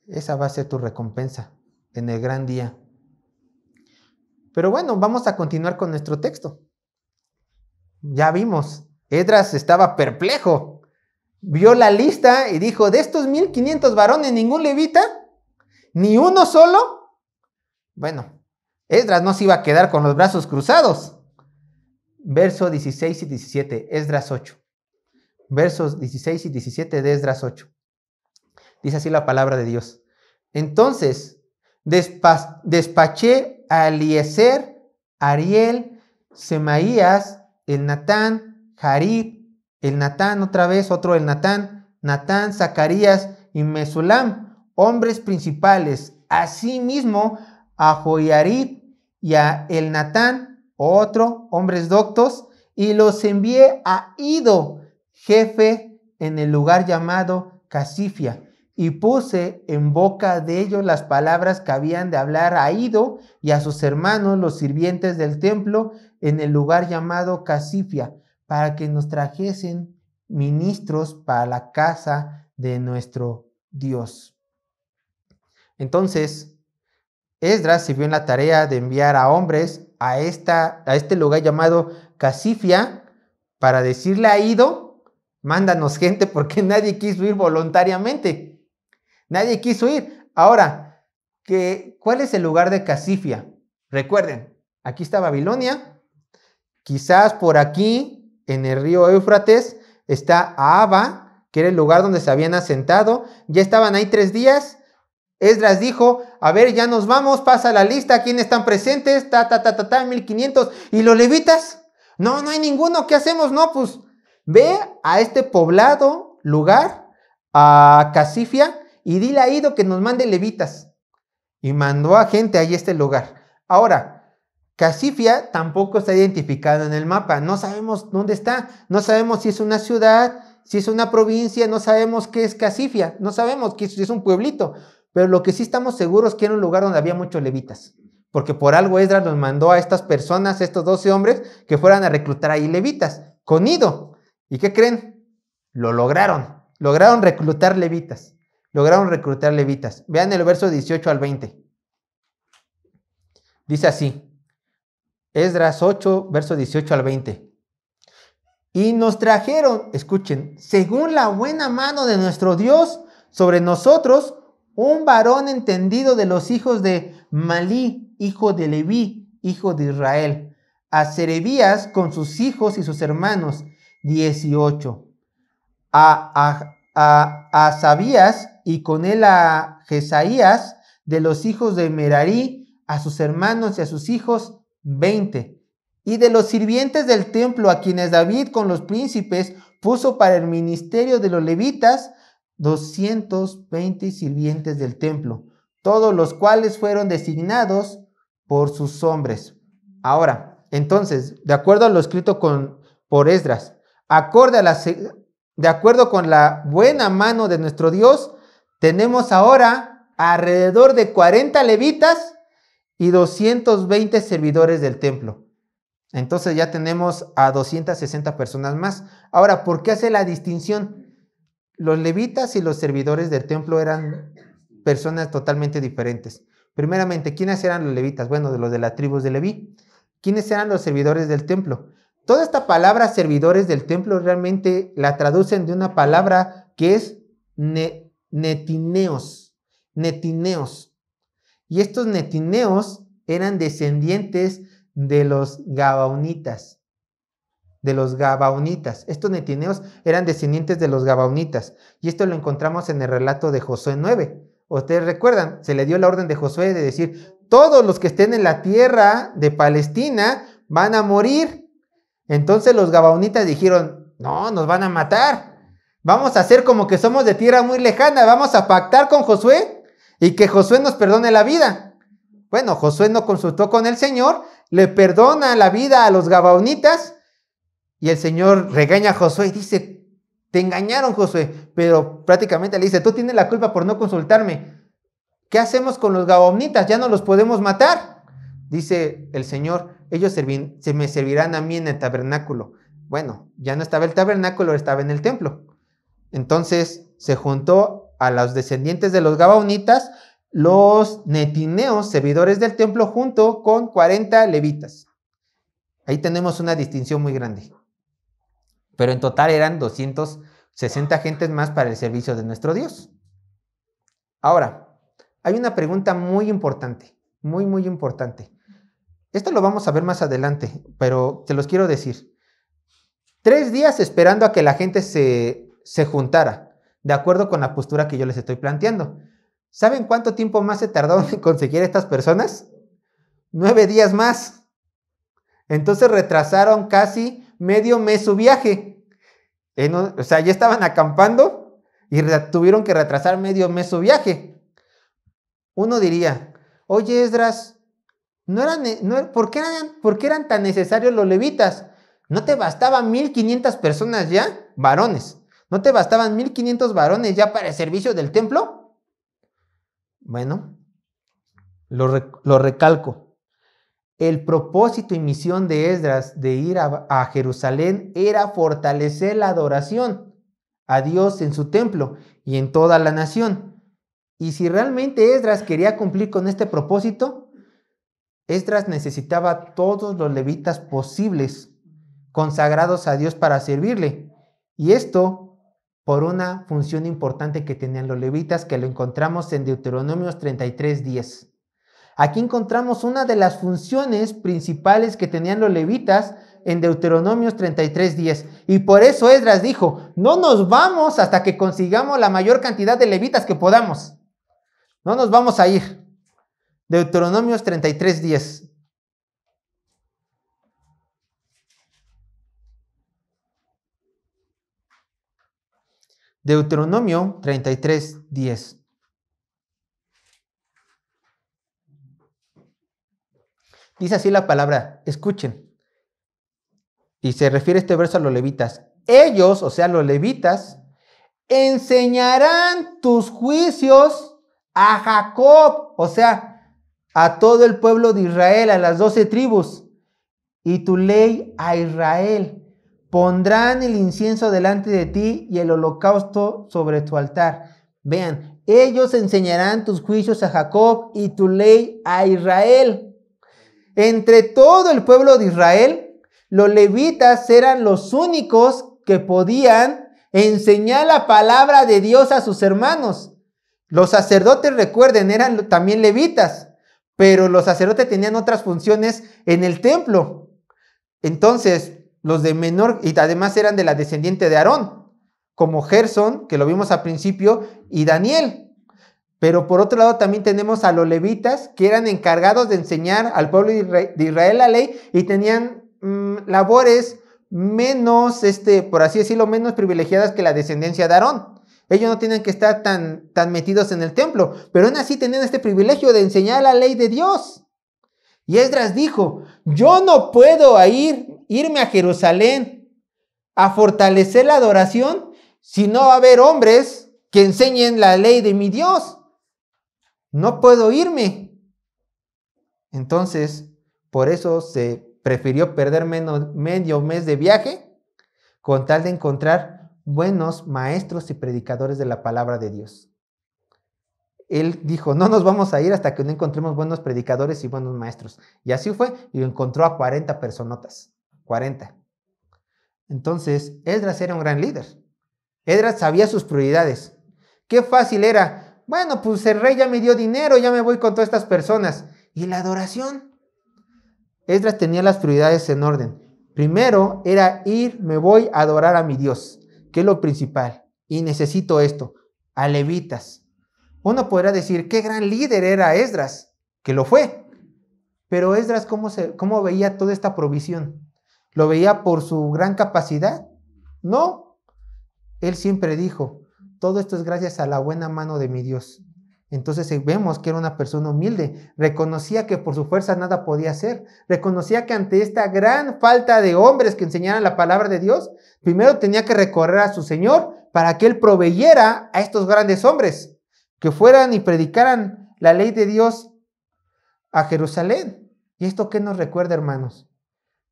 Esa va a ser tu recompensa en el gran día. Pero bueno, vamos a continuar con nuestro texto. Ya vimos, Esdras estaba perplejo. vio la lista y dijo, de estos 1500 varones, ningún levita, ni uno solo. Bueno, Esdras no se iba a quedar con los brazos cruzados. Versos 16 y 17, Esdras 8. Versos 16 y 17 de Esdras 8. Dice así la palabra de Dios. Entonces, despaché a Eliezer, Ariel, Semaías, el Natán, Jarib, el Natán otra vez, otro el Natán, Zacarías y Mesulam, hombres principales. Asimismo, a Joiarib y a el Natán, otro, hombres doctos, y los envié a Ido, jefe en el lugar llamado Casifia, y puse en boca de ellos las palabras que habían de hablar a Ido y a sus hermanos, los sirvientes del templo, en el lugar llamado Casifia, para que nos trajesen ministros para la casa de nuestro Dios. Entonces, Esdras se vio en la tarea de enviar a hombres a este lugar llamado Casifia para decirle a Ido, mándanos gente, porque nadie quiso ir voluntariamente. Nadie quiso ir. Ahora, ¿cuál es el lugar de Casifia? Recuerden, aquí está Babilonia. Quizás por aquí, en el río Éufrates, está Ahava, que era el lugar donde se habían asentado. Ya estaban ahí 3 días. Esdras dijo, a ver, ya nos vamos, pasa la lista, ¿quiénes están presentes? 1500. ¿Y los levitas? No, no hay ninguno, ¿qué hacemos? No, pues ve a este poblado, lugar, a Casifia, y dile a Ido que nos mande levitas. Y mandó a gente ahí a este lugar. Ahora, Casifia tampoco está identificado en el mapa, no sabemos dónde está, no sabemos si es una ciudad, si es una provincia, no sabemos qué es Casifia, no sabemos si es un pueblito. Pero lo que sí estamos seguros es que era un lugar donde había muchos levitas. Porque por algo Esdras nos mandó a estas personas, estos 12 hombres, que fueran a reclutar ahí levitas, con Ido. ¿Y qué creen? Lo lograron. Lograron reclutar levitas. Vean el verso 18 al 20. Dice así. Esdras 8, verso 18 al 20. Y nos trajeron, escuchen, según la buena mano de nuestro Dios sobre nosotros, un varón entendido de los hijos de Malí, hijo de Leví, hijo de Israel, a Serebías con sus hijos y sus hermanos, 18, a Sabías y con él a Jesaías de los hijos de Merarí, a sus hermanos y a sus hijos, 20, y de los sirvientes del templo a quienes David con los príncipes puso para el ministerio de los levitas, 220 sirvientes del templo, todos los cuales fueron designados por sus hombres. Ahora, entonces, de acuerdo a lo escrito por Esdras, de acuerdo con la buena mano de nuestro Dios, tenemos ahora alrededor de 40 levitas y 220 servidores del templo. Entonces ya tenemos a 260 personas más. Ahora, ¿por qué hace la distinción? Los levitas y los servidores del templo eran personas totalmente diferentes. Primeramente, ¿quiénes eran los levitas? Bueno, de los de las tribus de Leví. ¿Quiénes eran los servidores del templo? Toda esta palabra servidores del templo realmente la traducen de una palabra que es netineos. Y estos netineos eran descendientes de los gabaonitas. Estos netineos eran descendientes de los gabaonitas. Y esto lo encontramos en el relato de Josué 9. Ustedes recuerdan, se le dio la orden de Josué de decir, todos los que estén en la tierra de Palestina van a morir. Entonces los gabaonitas dijeron, no, nos van a matar. Vamos a hacer como que somos de tierra muy lejana, vamos a pactar con Josué y que Josué nos perdone la vida. Bueno, Josué no consultó con el Señor, le perdona la vida a los gabaonitas. Y el Señor regaña a Josué y dice, te engañaron, Josué, pero prácticamente le dice, tú tienes la culpa por no consultarme. ¿Qué hacemos con los gabaonitas? Ya no los podemos matar. Dice el Señor, ellos se me servirán a mí en el tabernáculo. Bueno, ya no estaba el tabernáculo, estaba en el templo. Entonces se juntó a los descendientes de los gabaonitas, los netineos, servidores del templo, junto con 40 levitas. Ahí tenemos una distinción muy grande. Pero en total eran 200 60 gentes más para el servicio de nuestro Dios. Ahora, hay una pregunta muy importante, muy, muy importante. Esto lo vamos a ver más adelante, pero te los quiero decir. 3 días esperando a que la gente se juntara, de acuerdo con la postura que yo les estoy planteando. ¿Saben cuánto tiempo más se tardaron en conseguir estas personas? 9 días más. Entonces retrasaron casi medio mes su viaje. O sea, ya estaban acampando y tuvieron que retrasar medio mes su viaje. Uno diría, oye Esdras, ¿por qué eran tan necesarios los levitas? ¿No te bastaban 1500 personas ya? Varones. ¿No te bastaban 1500 varones ya para el servicio del templo? Bueno, lo recalco. El propósito y misión de Esdras de ir a Jerusalén era fortalecer la adoración a Dios en su templo y en toda la nación. Y si realmente Esdras quería cumplir con este propósito, Esdras necesitaba a todos los levitas posibles consagrados a Dios para servirle. Y esto por una función importante que tenían los levitas, que lo encontramos en Deuteronomios 33:10. Aquí encontramos una de las funciones principales que tenían los levitas en Deuteronomios 33:10. Y por eso Esdras dijo, no nos vamos hasta que consigamos la mayor cantidad de levitas que podamos. No nos vamos a ir. Deuteronomios 33:10. Deuteronomio 33:10. Dice así la palabra, escuchen. Y se refiere este verso a los levitas. Ellos, o sea, los levitas, enseñarán tus juicios a Jacob, o sea, a todo el pueblo de Israel, a las 12 tribus, y tu ley a Israel. Pondrán el incienso delante de ti y el holocausto sobre tu altar. Vean, ellos enseñarán tus juicios a Jacob y tu ley a Israel. Entre todo el pueblo de Israel, los levitas eran los únicos que podían enseñar la palabra de Dios a sus hermanos. Los sacerdotes, recuerden, eran también levitas, pero los sacerdotes tenían otras funciones en el templo. Entonces, los de menor, y además eran de la descendiente de Aarón, como Gersón, que lo vimos al principio, y Daniel. Pero por otro lado también tenemos a los levitas, que eran encargados de enseñar al pueblo de Israel la ley, y tenían labores menos, por así decirlo, menos privilegiadas que la descendencia de Aarón. Ellos no tienen que estar tan metidos en el templo, pero aún así tenían este privilegio de enseñar la ley de Dios. Y Esdras dijo, yo no puedo irme a Jerusalén a fortalecer la adoración si no va a haber hombres que enseñen la ley de mi Dios. No puedo irme. Entonces, por eso se prefirió perder medio mes de viaje con tal de encontrar buenos maestros y predicadores de la palabra de Dios. Él dijo, no nos vamos a ir hasta que no encontremos buenos predicadores y buenos maestros. Y así fue, y encontró a 40 personotas. 40. Entonces, Esdras era un gran líder. Esdras sabía sus prioridades. Qué fácil era. Bueno, pues el rey ya me dio dinero, ya me voy con todas estas personas. ¿Y la adoración? Esdras tenía las prioridades en orden. Primero era me voy a adorar a mi Dios, que es lo principal. Y necesito esto, a levitas. Uno podrá decir, qué gran líder era Esdras, que lo fue. Pero Esdras, ¿cómo veía toda esta provisión? ¿Lo veía por su gran capacidad? No. Él siempre dijo, todo esto es gracias a la buena mano de mi Dios. Entonces vemos que era una persona humilde. Reconocía que por su fuerza nada podía hacer. Reconocía que ante esta gran falta de hombres que enseñaran la palabra de Dios, primero tenía que recorrer a su Señor para que Él proveyera a estos grandes hombres que fueran y predicaran la ley de Dios a Jerusalén. ¿Y esto qué nos recuerda, hermanos?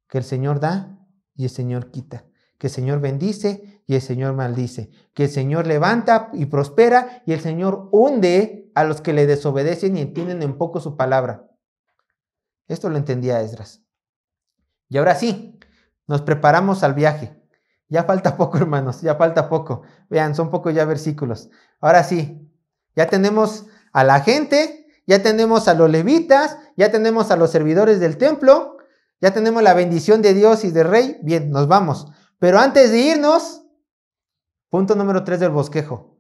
Que el Señor da y el Señor quita. Que el Señor bendice y el Señor maldice. Que el Señor levanta y prospera y el Señor hunde a los que le desobedecen y entienden en poco su palabra. Esto lo entendía Esdras. Y ahora sí, nos preparamos al viaje. Ya falta poco, hermanos, ya falta poco. Vean, son pocos ya versículos. Ahora sí, ya tenemos a la gente, ya tenemos a los levitas, ya tenemos a los servidores del templo, ya tenemos la bendición de Dios y del rey. Bien, nos vamos. Pero antes de irnos, punto número 3 del bosquejo.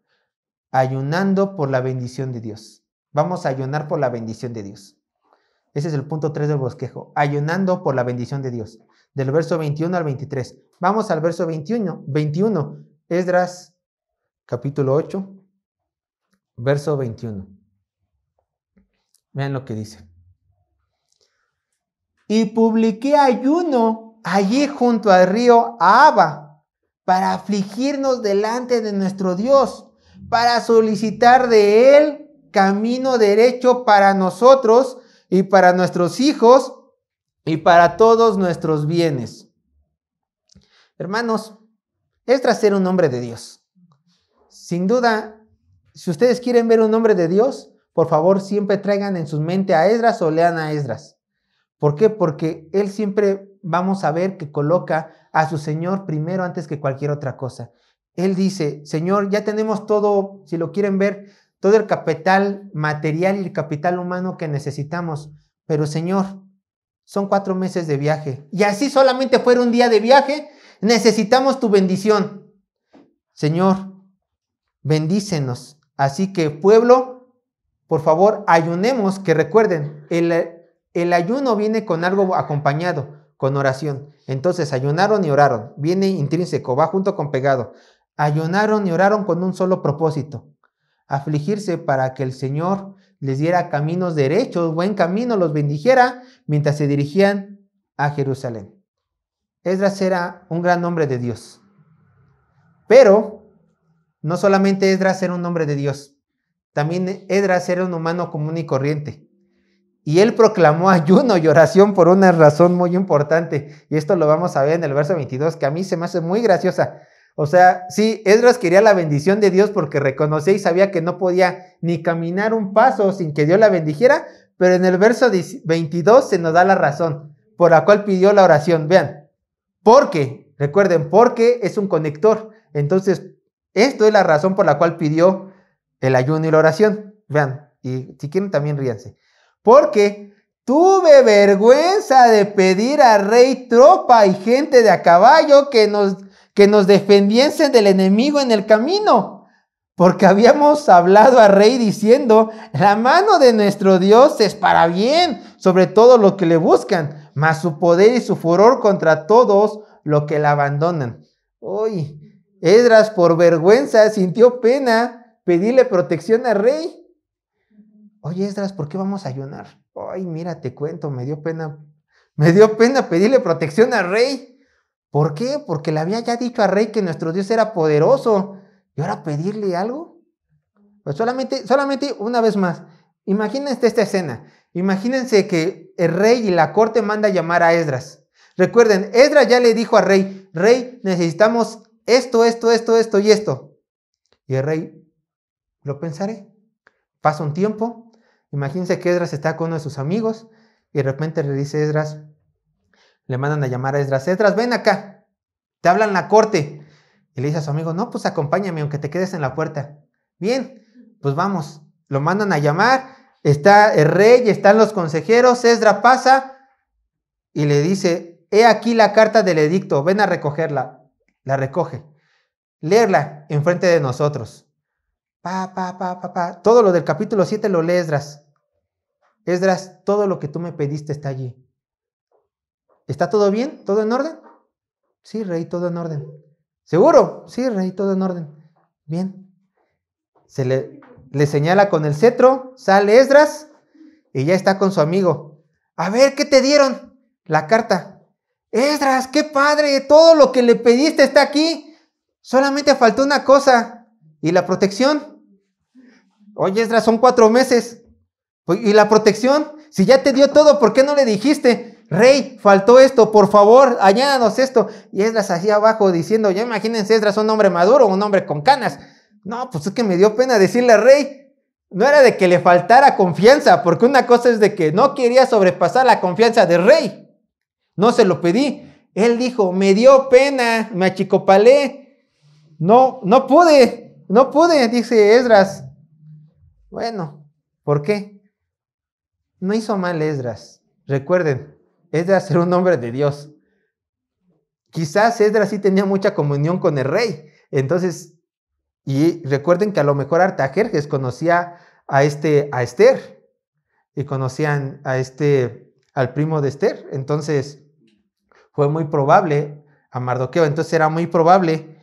Ayunando por la bendición de Dios. Vamos a ayunar por la bendición de Dios. Ese es el punto 3 del bosquejo. Ayunando por la bendición de Dios. Del verso 21 al 23. Vamos al verso 21. Esdras, capítulo 8, verso 21. Vean lo que dice. Y publiqué ayuno allí junto al río Ahava para afligirnos delante de nuestro Dios, para solicitar de él camino derecho para nosotros y para nuestros hijos y para todos nuestros bienes. Hermanos, Esdras era un hombre de Dios. Sin duda, si ustedes quieren ver un hombre de Dios, por favor siempre traigan en su mente a Esdras o lean a Esdras. ¿Por qué? Porque él siempre vamos a ver que coloca a su Señor primero antes que cualquier otra cosa. Él dice, Señor, ya tenemos todo, si lo quieren ver, todo el capital material y el capital humano que necesitamos. Pero Señor, son 4 meses de viaje. Y así solamente fuera un día de viaje, necesitamos tu bendición. Señor, bendícenos. Así que, pueblo, por favor, ayunemos, que recuerden, el ayuno viene con algo acompañado, con oración. Entonces, ayunaron y oraron. Viene intrínseco, va junto con pegado. Ayunaron y oraron con un solo propósito. Afligirse para que el Señor les diera caminos derechos, buen camino, los bendijera, mientras se dirigían a Jerusalén. Esdras era un gran hombre de Dios. Pero no solamente Esdras era un hombre de Dios, también Esdras era un humano común y corriente. Y él proclamó ayuno y oración por una razón muy importante. Y esto lo vamos a ver en el verso 22, que a mí se me hace muy graciosa. O sea, sí, Esdras quería la bendición de Dios porque reconocía y sabía que no podía ni caminar un paso sin que Dios la bendijera, pero en el verso 22 se nos da la razón por la cual pidió la oración. Vean, porque, recuerden, porque es un conector. Entonces, esto es la razón por la cual pidió el ayuno y la oración. Vean, y si quieren también ríanse. Porque tuve vergüenza de pedir al rey tropa y gente de a caballo que nos defendiesen del enemigo en el camino, porque habíamos hablado al rey diciendo, la mano de nuestro Dios es para bien sobre todo lo que le buscan, mas su poder y su furor contra todos los que la abandonan. Uy, Esdras por vergüenza sintió pena pedirle protección al rey. Oye, Esdras, ¿por qué vamos a ayunar? Ay, mira, te cuento, me dio pena pedirle protección al rey. ¿Por qué? Porque le había ya dicho al rey que nuestro Dios era poderoso. ¿Y ahora pedirle algo? Pues solamente una vez más. Imagínense esta escena. Imagínense que el rey y la corte manda a llamar a Esdras. Recuerden, Esdras ya le dijo al rey, rey, necesitamos esto y esto. Y el rey, lo pensaré. Pasa un tiempo. Imagínense que Esdras está con uno de sus amigos y de repente le dice Esdras, le mandan a llamar a Esdras, Esdras, ven acá, te hablan la corte. Y le dice a su amigo, no, pues acompáñame aunque te quedes en la puerta. Bien, pues vamos. Lo mandan a llamar, está el rey, están los consejeros, Esdras pasa y le dice, he aquí la carta del edicto, ven a recogerla. La recoge. Leerla enfrente de nosotros. Todo lo del capítulo 7 lo lee Esdras. Esdras, todo lo que tú me pediste está allí. ¿Está todo bien? ¿Todo en orden? Sí, rey, todo en orden. ¿Seguro? Sí, rey, todo en orden. Bien. Se le señala con el cetro, sale Esdras y ya está con su amigo. A ver, ¿qué te dieron? La carta. Esdras, qué padre, todo lo que le pediste está aquí. Solamente faltó una cosa. ¿Y la protección? Oye, Esdras, son 4 meses. ¿Y la protección? Si ya te dio todo, ¿por qué no le dijiste? Rey, faltó esto, por favor, añádanos esto. Y Esdras así abajo diciendo, ya imagínense, Esdras, un hombre maduro, un hombre con canas. No, pues es que me dio pena decirle al rey. No era de que le faltara confianza, porque una cosa es de que no quería sobrepasar la confianza del rey. No se lo pedí. Él dijo, me dio pena, me achicopalé. No pude, dice Esdras. Bueno, ¿por qué? No hizo mal Esdras. Recuerden, Esdras era un hombre de Dios. Quizás Esdras sí tenía mucha comunión con el rey. Entonces, y recuerden que a lo mejor Artajerjes conocía a Esther. Y conocían al primo de Esther. Entonces, fue muy probable a Mardoqueo. Entonces, era muy probable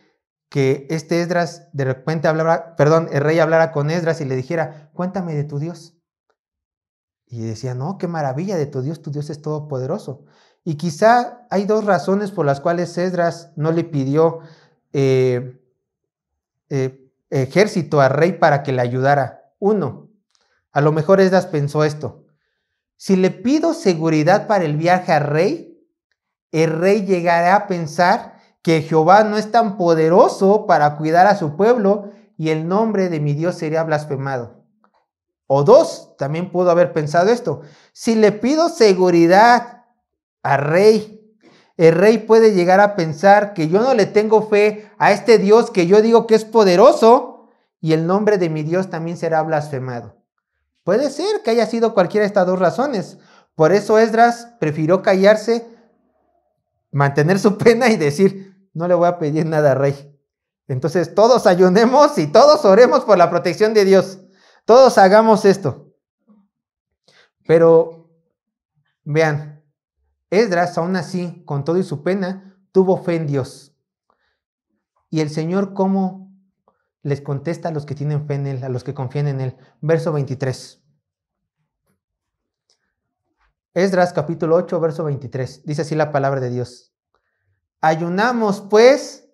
que Esdras de repente el rey hablara con Esdras y le dijera, cuéntame de tu Dios. Y decía, no, qué maravilla de tu Dios es todopoderoso. Y quizá hay dos razones por las cuales Esdras no le pidió ejército al rey para que le ayudara. Uno, a lo mejor Esdras pensó esto, si le pido seguridad para el viaje al rey, el rey llegará a pensar que Jehová no es tan poderoso para cuidar a su pueblo y el nombre de mi Dios sería blasfemado. O dos, también pudo haber pensado esto, si le pido seguridad al rey, el rey puede llegar a pensar que yo no le tengo fe a este Dios que yo digo que es poderoso y el nombre de mi Dios también será blasfemado. Puede ser que haya sido cualquiera de estas dos razones. Por eso Esdras prefirió callarse, mantener su pena y decir, no le voy a pedir nada al rey. Entonces todos ayunemos y todos oremos por la protección de Dios. Todos hagamos esto. Pero vean, Esdras aún así, con todo y su pena, tuvo fe en Dios. Y el Señor, ¿cómo les contesta a los que tienen fe en Él, a los que confían en Él? Verso 23. Esdras capítulo 8, verso 23. Dice así la palabra de Dios. Ayunamos pues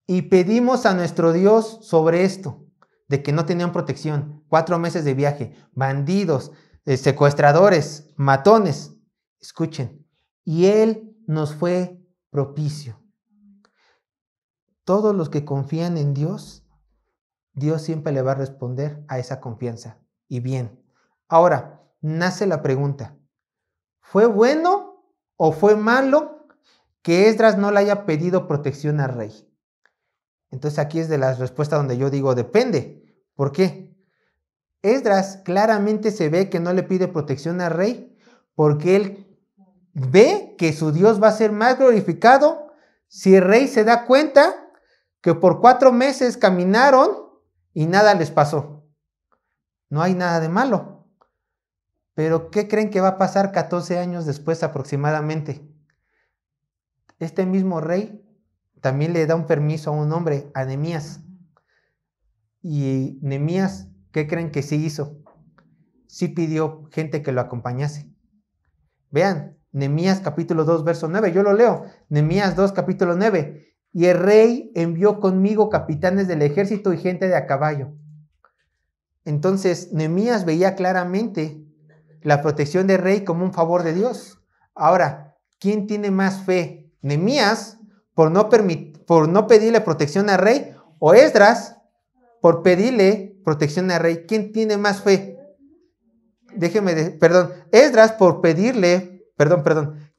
y pedimos a nuestro Dios sobre esto, de que no tenían protección, 4 meses de viaje, bandidos, secuestradores, matones. Escuchen, y Él nos fue propicio. Todos los que confían en Dios, Dios siempre le va a responder a esa confianza. Y bien, ahora nace la pregunta, ¿fue bueno o fue malo que Esdras no le haya pedido protección al rey? Entonces aquí es de las respuestas donde yo digo, depende. ¿Por qué? Esdras claramente se ve que no le pide protección al rey porque él ve que su Dios va a ser más glorificado si el rey se da cuenta que por 4 meses caminaron y nada les pasó. No hay nada de malo. Pero ¿qué creen que va a pasar 14 años después aproximadamente? Este mismo rey también le da un permiso a un hombre, a Nehemías. Y Nehemías, ¿qué creen que sí hizo? Sí pidió gente que lo acompañase. Vean, Nehemías capítulo 2, verso 9, yo lo leo. Nehemías 2, capítulo 9. Y el rey envió conmigo capitanes del ejército y gente de a caballo. Entonces, Nehemías veía claramente la protección del rey como un favor de Dios. Ahora, ¿quién tiene más fe? ¿Nehemías por no pedirle protección al rey? ¿O Esdras por pedirle protección al rey? ¿Quién tiene más fe? Esdras por pedirle,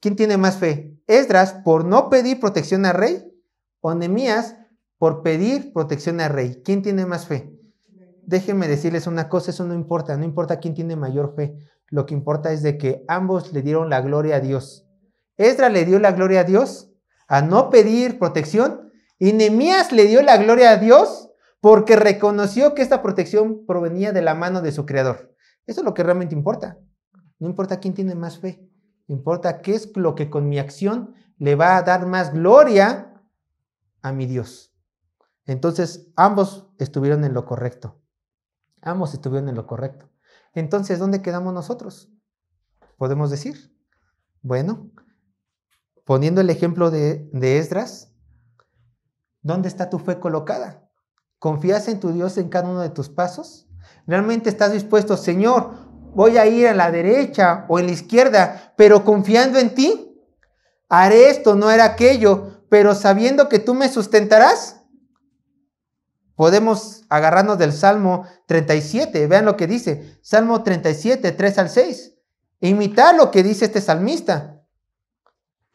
¿quién tiene más fe? ¿Esdras por no pedir protección al rey? ¿O Nehemías por pedir protección al rey? ¿Quién tiene más fe? Déjenme decirles una cosa, eso no importa quién tiene mayor fe. Lo que importa es de que ambos le dieron la gloria a Dios. Esdras le dio la gloria a Dios a no pedir protección y Nehemías le dio la gloria a Dios porque reconoció que esta protección provenía de la mano de su Creador. Eso es lo que realmente importa. No importa quién tiene más fe. Importa qué es lo que con mi acción le va a dar más gloria a mi Dios. Entonces, ambos estuvieron en lo correcto. Ambos estuvieron en lo correcto. Entonces, ¿dónde quedamos nosotros? Podemos decir, bueno, poniendo el ejemplo de Esdras, ¿dónde está tu fe colocada? ¿Confías en tu Dios en cada uno de tus pasos? ¿Realmente estás dispuesto, Señor, voy a ir a la derecha o en la izquierda, pero confiando en ti? Haré esto, no haré aquello, pero sabiendo que tú me sustentarás. Podemos agarrarnos del Salmo 37, vean lo que dice, Salmo 37, 3 al 6. Imitar lo que dice este salmista.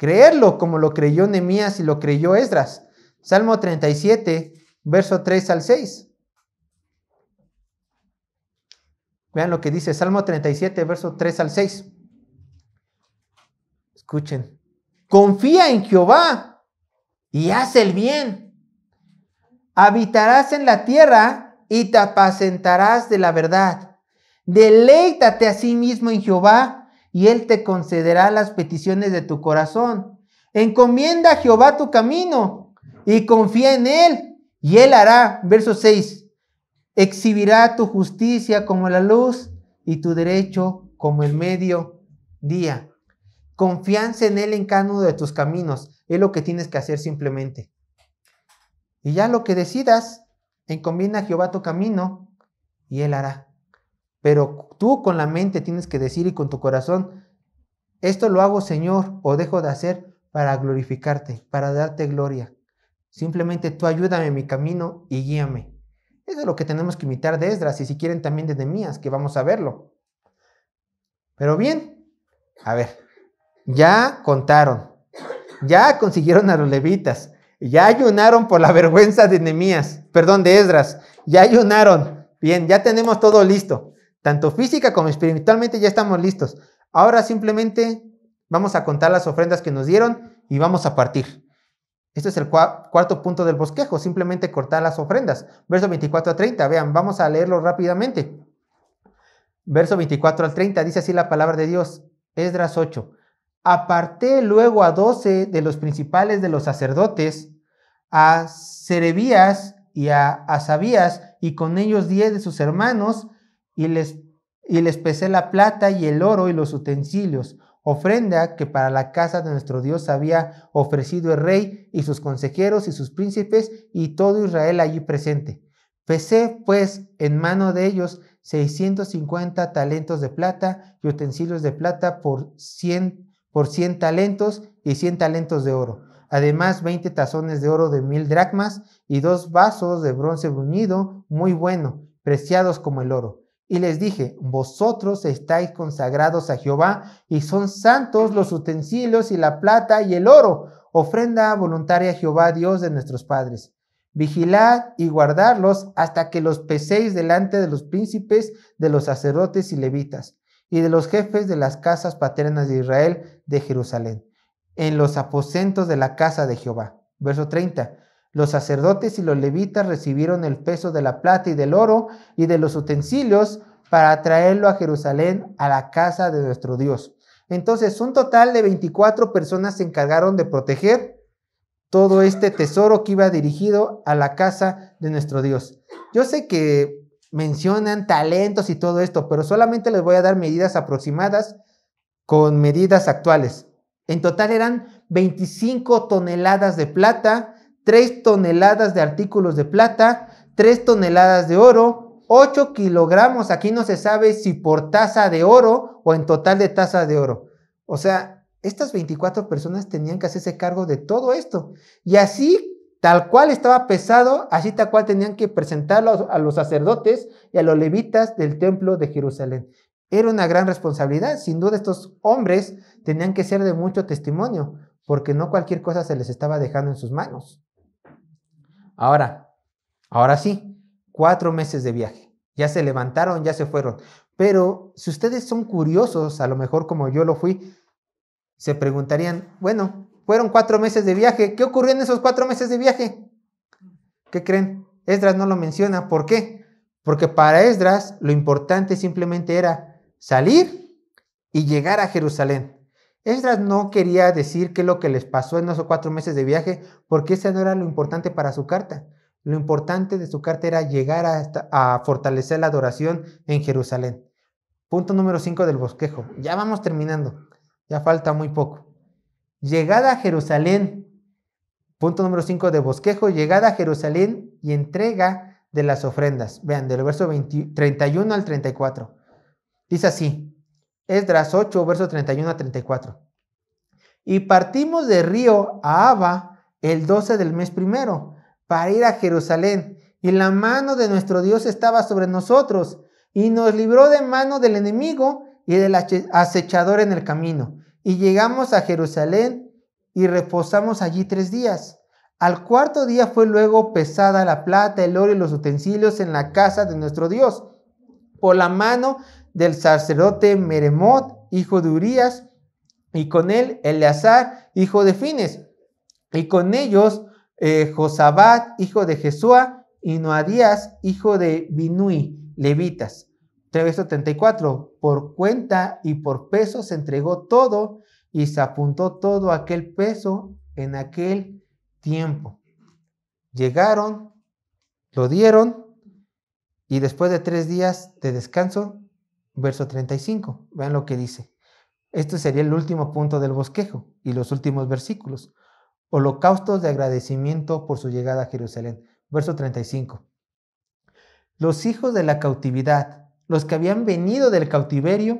creerlo como lo creyó Nehemías y lo creyó Esdras. Salmo 37, verso 3 al 6. Vean lo que dice Salmo 37, verso 3 al 6. Escuchen. Confía en Jehová y haz el bien. Habitarás en la tierra y te apacentarás de la verdad. Deleítate a sí mismo en Jehová y él te concederá las peticiones de tu corazón. Encomienda a Jehová tu camino y confía en él y él hará. Verso 6. Exhibirá tu justicia como la luz y tu derecho como el mediodía. Confianza en él en cada uno de tus caminos. Es lo que tienes que hacer simplemente. Y ya lo que decidas, encomienda a Jehová tu camino y él hará. Pero tú con la mente tienes que decir y con tu corazón, esto lo hago, Señor, o dejo de hacer para glorificarte, para darte gloria. Simplemente tú ayúdame en mi camino y guíame. Eso es lo que tenemos que imitar de Esdras y si quieren también de Nehemías, que vamos a verlo. Pero bien, a ver, ya contaron, ya consiguieron a los levitas, ya ayunaron por la vergüenza de de Esdras, ya ayunaron. Bien, ya tenemos todo listo. Tanto física como espiritualmente ya estamos listos. Ahora simplemente vamos a contar las ofrendas que nos dieron y vamos a partir. Este es el cuarto punto del bosquejo, simplemente cortar las ofrendas. Verso 24 a 30, vean, vamos a leerlo rápidamente. Verso 24 al 30, dice así la palabra de Dios, Esdras 8. Aparté luego a 12 de los principales de los sacerdotes, a Serebías y a Asabías, y con ellos 10 de sus hermanos, y les pesé la plata y el oro y los utensilios, ofrenda que para la casa de nuestro Dios había ofrecido el rey y sus consejeros y sus príncipes y todo Israel allí presente. Pesé pues en mano de ellos 650 talentos de plata y utensilios de plata por 100 talentos y 100 talentos de oro. Además 20 tazones de oro de 1000 dracmas y 2 vasos de bronce bruñido muy bueno, preciados como el oro. Y les dije, vosotros estáis consagrados a Jehová y son santos los utensilios y la plata y el oro, ofrenda voluntaria a Jehová, Dios de nuestros padres. Vigilad y guardadlos hasta que los peséis delante de los príncipes, de los sacerdotes y levitas, y de los jefes de las casas paternas de Israel de Jerusalén, en los aposentos de la casa de Jehová. Verso 30. Los sacerdotes y los levitas recibieron el peso de la plata y del oro y de los utensilios para traerlo a Jerusalén, a la casa de nuestro Dios. Entonces, un total de 24 personas se encargaron de proteger todo este tesoro que iba dirigido a la casa de nuestro Dios. Yo sé que mencionan talentos y todo esto, pero solamente les voy a dar medidas aproximadas con medidas actuales. En total eran 25 toneladas de plata, 3 toneladas de artículos de plata, 3 toneladas de oro, 8 kilogramos, aquí no se sabe si por taza de oro o en total de taza de oro. O sea, estas 24 personas tenían que hacerse cargo de todo esto. Y así, tal cual estaba pesado, así tal cual tenían que presentarlo a los sacerdotes y a los levitas del templo de Jerusalén. Era una gran responsabilidad. Sin duda estos hombres tenían que ser de mucho testimonio, porque no cualquier cosa se les estaba dejando en sus manos. Ahora sí, 4 meses de viaje. Ya se levantaron, ya se fueron. Pero si ustedes son curiosos, a lo mejor como yo lo fui, se preguntarían, bueno, fueron 4 meses de viaje. ¿Qué ocurrió en esos 4 meses de viaje? ¿Qué creen? Esdras no lo menciona. ¿Por qué? Porque para Esdras lo importante simplemente era salir y llegar a Jerusalén. Esdras no quería decir qué es lo que les pasó en esos 4 meses de viaje, porque ese no era lo importante para su carta. Lo importante de su carta era llegar a fortalecer la adoración en Jerusalén. Punto número 5 del bosquejo. Ya vamos terminando. Ya falta muy poco. Llegada a Jerusalén. Punto número 5 de bosquejo. Llegada a Jerusalén y entrega de las ofrendas. Vean, del verso 31 al 34. Dice así. Esdras 8, verso 31 a 34. Y partimos de Río a Abba el 12 del mes primero para ir a Jerusalén. Y la mano de nuestro Dios estaba sobre nosotros y nos libró de mano del enemigo y del acechador en el camino. Y llegamos a Jerusalén y reposamos allí 3 días. Al 4º día fue luego pesada la plata, el oro y los utensilios en la casa de nuestro Dios, por la mano del sacerdote Meremot, hijo de Urías, y con él Eleazar, hijo de Fines, y con ellos Josabat, hijo de Jesúa, y Noadías, hijo de Binui, levitas. Verso 34, por cuenta y por peso se entregó todo, y se apuntó todo aquel peso en aquel tiempo. Llegaron, lo dieron, y después de 3 días de descanso, verso 35, vean lo que dice. Este sería el último punto del bosquejo y los últimos versículos. Holocaustos de agradecimiento por su llegada a Jerusalén. Verso 35. Los hijos de la cautividad, los que habían venido del cautiverio,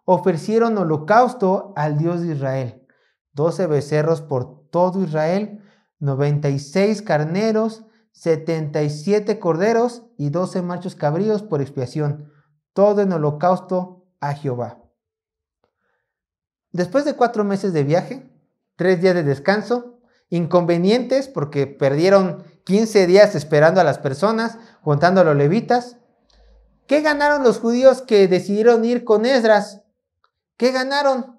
ofrecieron holocausto al Dios de Israel. 12 becerros por todo Israel, 96 carneros, 77 corderos y 12 machos cabríos por expiación. Todo en holocausto a Jehová. Después de 4 meses de viaje, 3 días de descanso, inconvenientes porque perdieron 15 días esperando a las personas, contando a los levitas. ¿Qué ganaron los judíos que decidieron ir con Esdras? ¿Qué ganaron?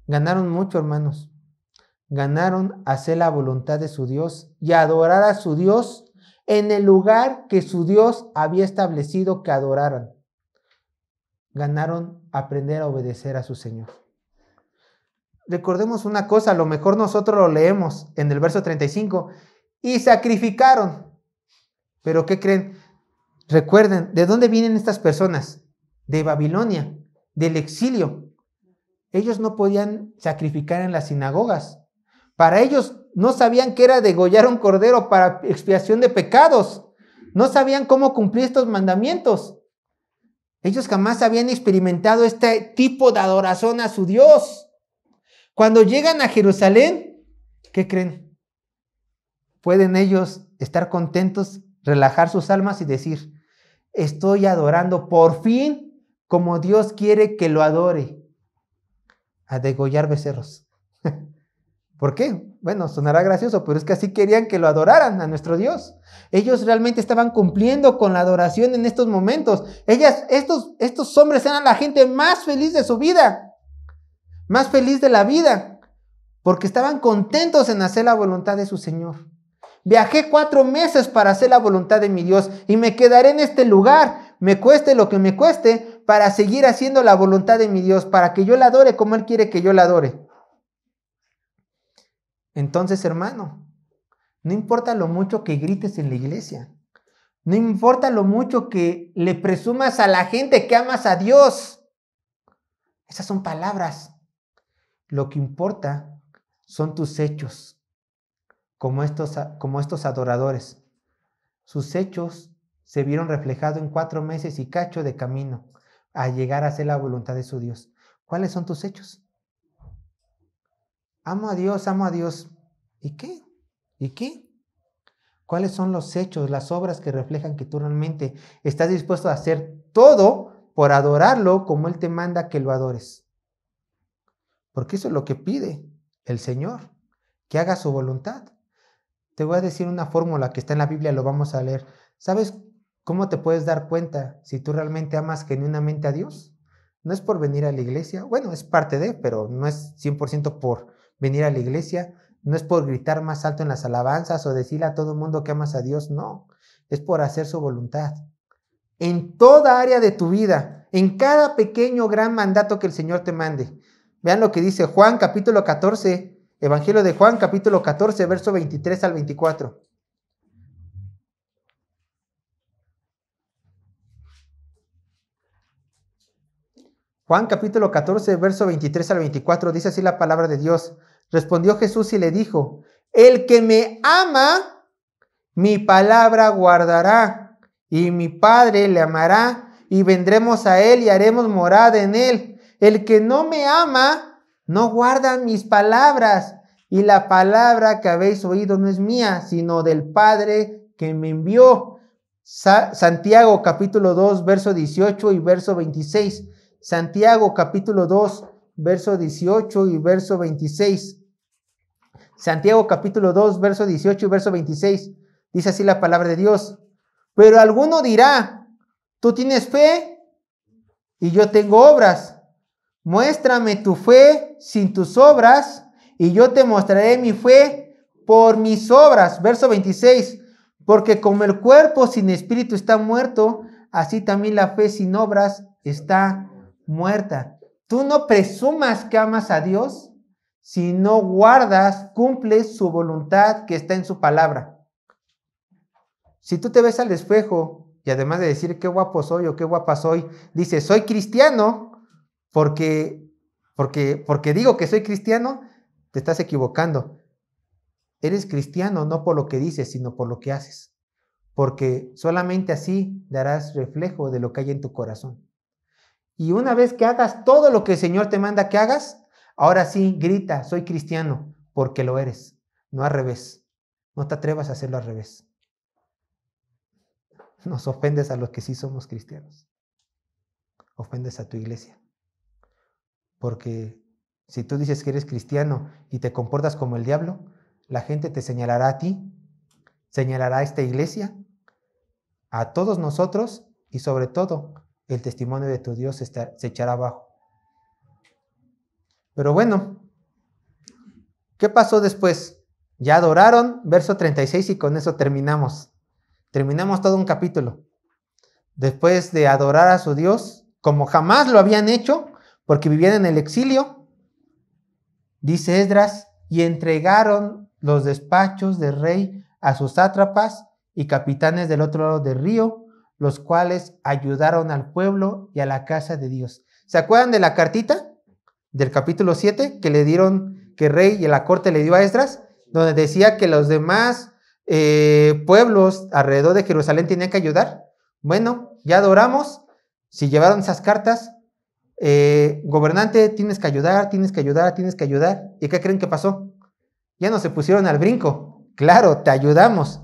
Ganaron mucho, hermanos. Ganaron hacer la voluntad de su Dios y adorar a su Dios en el lugar que su Dios había establecido que adoraran. Ganaron aprender a obedecer a su Señor. Recordemos una cosa, a lo mejor nosotros lo leemos en el verso 35, y sacrificaron. ¿Pero qué creen? Recuerden, ¿de dónde vienen estas personas? De Babilonia, del exilio. Ellos no podían sacrificar en las sinagogas. Para ellos no sabían qué era degollar un cordero para expiación de pecados. No sabían cómo cumplir estos mandamientos. Ellos jamás habían experimentado este tipo de adoración a su Dios. Cuando llegan a Jerusalén, ¿qué creen? Pueden ellos estar contentos, relajar sus almas y decir, estoy adorando por fin como Dios quiere que lo adore. A degollar becerros. ¿Por qué? Bueno, sonará gracioso, pero es que así querían que lo adoraran a nuestro Dios. Ellos realmente estaban cumpliendo con la adoración en estos momentos. Estos hombres eran la gente más feliz de su vida, más feliz de la vida, porque estaban contentos en hacer la voluntad de su Señor. Viajé 4 meses para hacer la voluntad de mi Dios y me quedaré en este lugar, me cueste lo que me cueste, para seguir haciendo la voluntad de mi Dios, para que yo la adore como Él quiere que yo la adore. Entonces, hermano, no importa lo mucho que grites en la iglesia, no importa lo mucho que le presumas a la gente que amas a Dios. Esas son palabras. Lo que importa son tus hechos, como estos adoradores. Sus hechos se vieron reflejados en 4 meses y cacho de camino a llegar a hacer la voluntad de su Dios. ¿Cuáles son tus hechos? Amo a Dios, amo a Dios. ¿Y qué? ¿Y qué? ¿Cuáles son los hechos, las obras que reflejan que tú realmente estás dispuesto a hacer todo por adorarlo como Él te manda que lo adores? Porque eso es lo que pide el Señor, que haga su voluntad. Te voy a decir una fórmula que está en la Biblia, lo vamos a leer. ¿Sabes cómo te puedes dar cuenta si tú realmente amas genuinamente a Dios? No es por venir a la iglesia, bueno, es parte de, pero no es 100% por venir a la iglesia, no es por gritar más alto en las alabanzas o decirle a todo el mundo que amas a Dios, no, es por hacer su voluntad. En toda área de tu vida, en cada pequeño o gran mandato que el Señor te mande. Vean lo que dice Juan capítulo 14, Evangelio de Juan capítulo 14, verso 23 al 24. Juan capítulo 14, verso 23 al 24, dice así la palabra de Dios. Respondió Jesús y le dijo, el que me ama, mi palabra guardará, y mi Padre le amará, y vendremos a él y haremos morada en él. El que no me ama, no guarda mis palabras, y la palabra que habéis oído no es mía, sino del Padre que me envió. Santiago capítulo 2, verso 18 y verso 26. Santiago capítulo 2, verso 18 y verso 26. Santiago capítulo 2, verso 18 y verso 26. Dice así la palabra de Dios. Pero alguno dirá, tú tienes fe y yo tengo obras. Muéstrame tu fe sin tus obras y yo te mostraré mi fe por mis obras. Verso 26. Porque como el cuerpo sin espíritu está muerto, así también la fe sin obras está muerta. Tú no presumas que amas a Dios si no guardas, cumples su voluntad que está en su palabra. Si tú te ves al espejo y además de decir qué guapo soy o qué guapa soy, dices soy cristiano porque digo que soy cristiano, te estás equivocando. Eres cristiano no por lo que dices, sino por lo que haces. Porque solamente así darás reflejo de lo que hay en tu corazón. Y una vez que hagas todo lo que el Señor te manda que hagas, ahora sí grita, soy cristiano, porque lo eres, no al revés. No te atrevas a hacerlo al revés. Nos ofendes a los que sí somos cristianos. Ofendes a tu iglesia. Porque si tú dices que eres cristiano y te comportas como el diablo, la gente te señalará a ti, señalará a esta iglesia, a todos nosotros y sobre todo el testimonio de tu Dios se echará abajo. Pero bueno, ¿qué pasó después? Ya adoraron, verso 36 y con eso terminamos. Terminamos todo un capítulo. Después de adorar a su Dios, como jamás lo habían hecho, porque vivían en el exilio, dice Esdras, y entregaron los despachos del rey a sus sátrapas y capitanes del otro lado del río, los cuales ayudaron al pueblo y a la casa de Dios. ¿Se acuerdan de la cartita del capítulo 7 que le dieron, que el rey y la corte le dio a Esdras? Donde decía que los demás pueblos alrededor de Jerusalén tenían que ayudar. Bueno, ya adoramos. Si llevaron esas cartas, gobernante, tienes que ayudar, tienes que ayudar, tienes que ayudar. ¿Y qué creen que pasó? Ya no se pusieron al brinco. Claro, te ayudamos.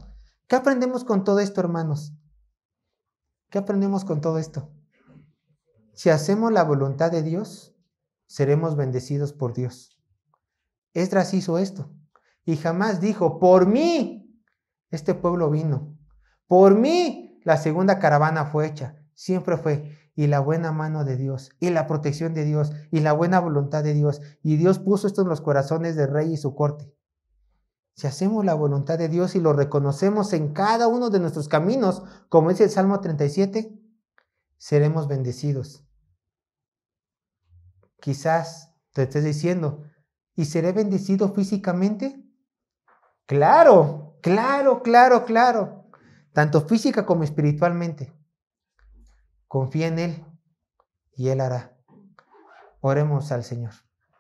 ¿Qué aprendemos con todo esto, hermanos? ¿Qué aprendemos con todo esto? Si hacemos la voluntad de Dios, seremos bendecidos por Dios. Esdras hizo esto y jamás dijo, por mí este pueblo vino, por mí la segunda caravana fue hecha. Siempre fue, y la buena mano de Dios, y la protección de Dios, y la buena voluntad de Dios, y Dios puso esto en los corazones del rey y su corte. Si hacemos la voluntad de Dios y lo reconocemos en cada uno de nuestros caminos, como dice el Salmo 37, seremos bendecidos. Quizás te estés diciendo, ¿y seré bendecido físicamente? Claro, claro, claro, claro. Tanto física como espiritualmente. Confía en Él y Él hará. Oremos al Señor.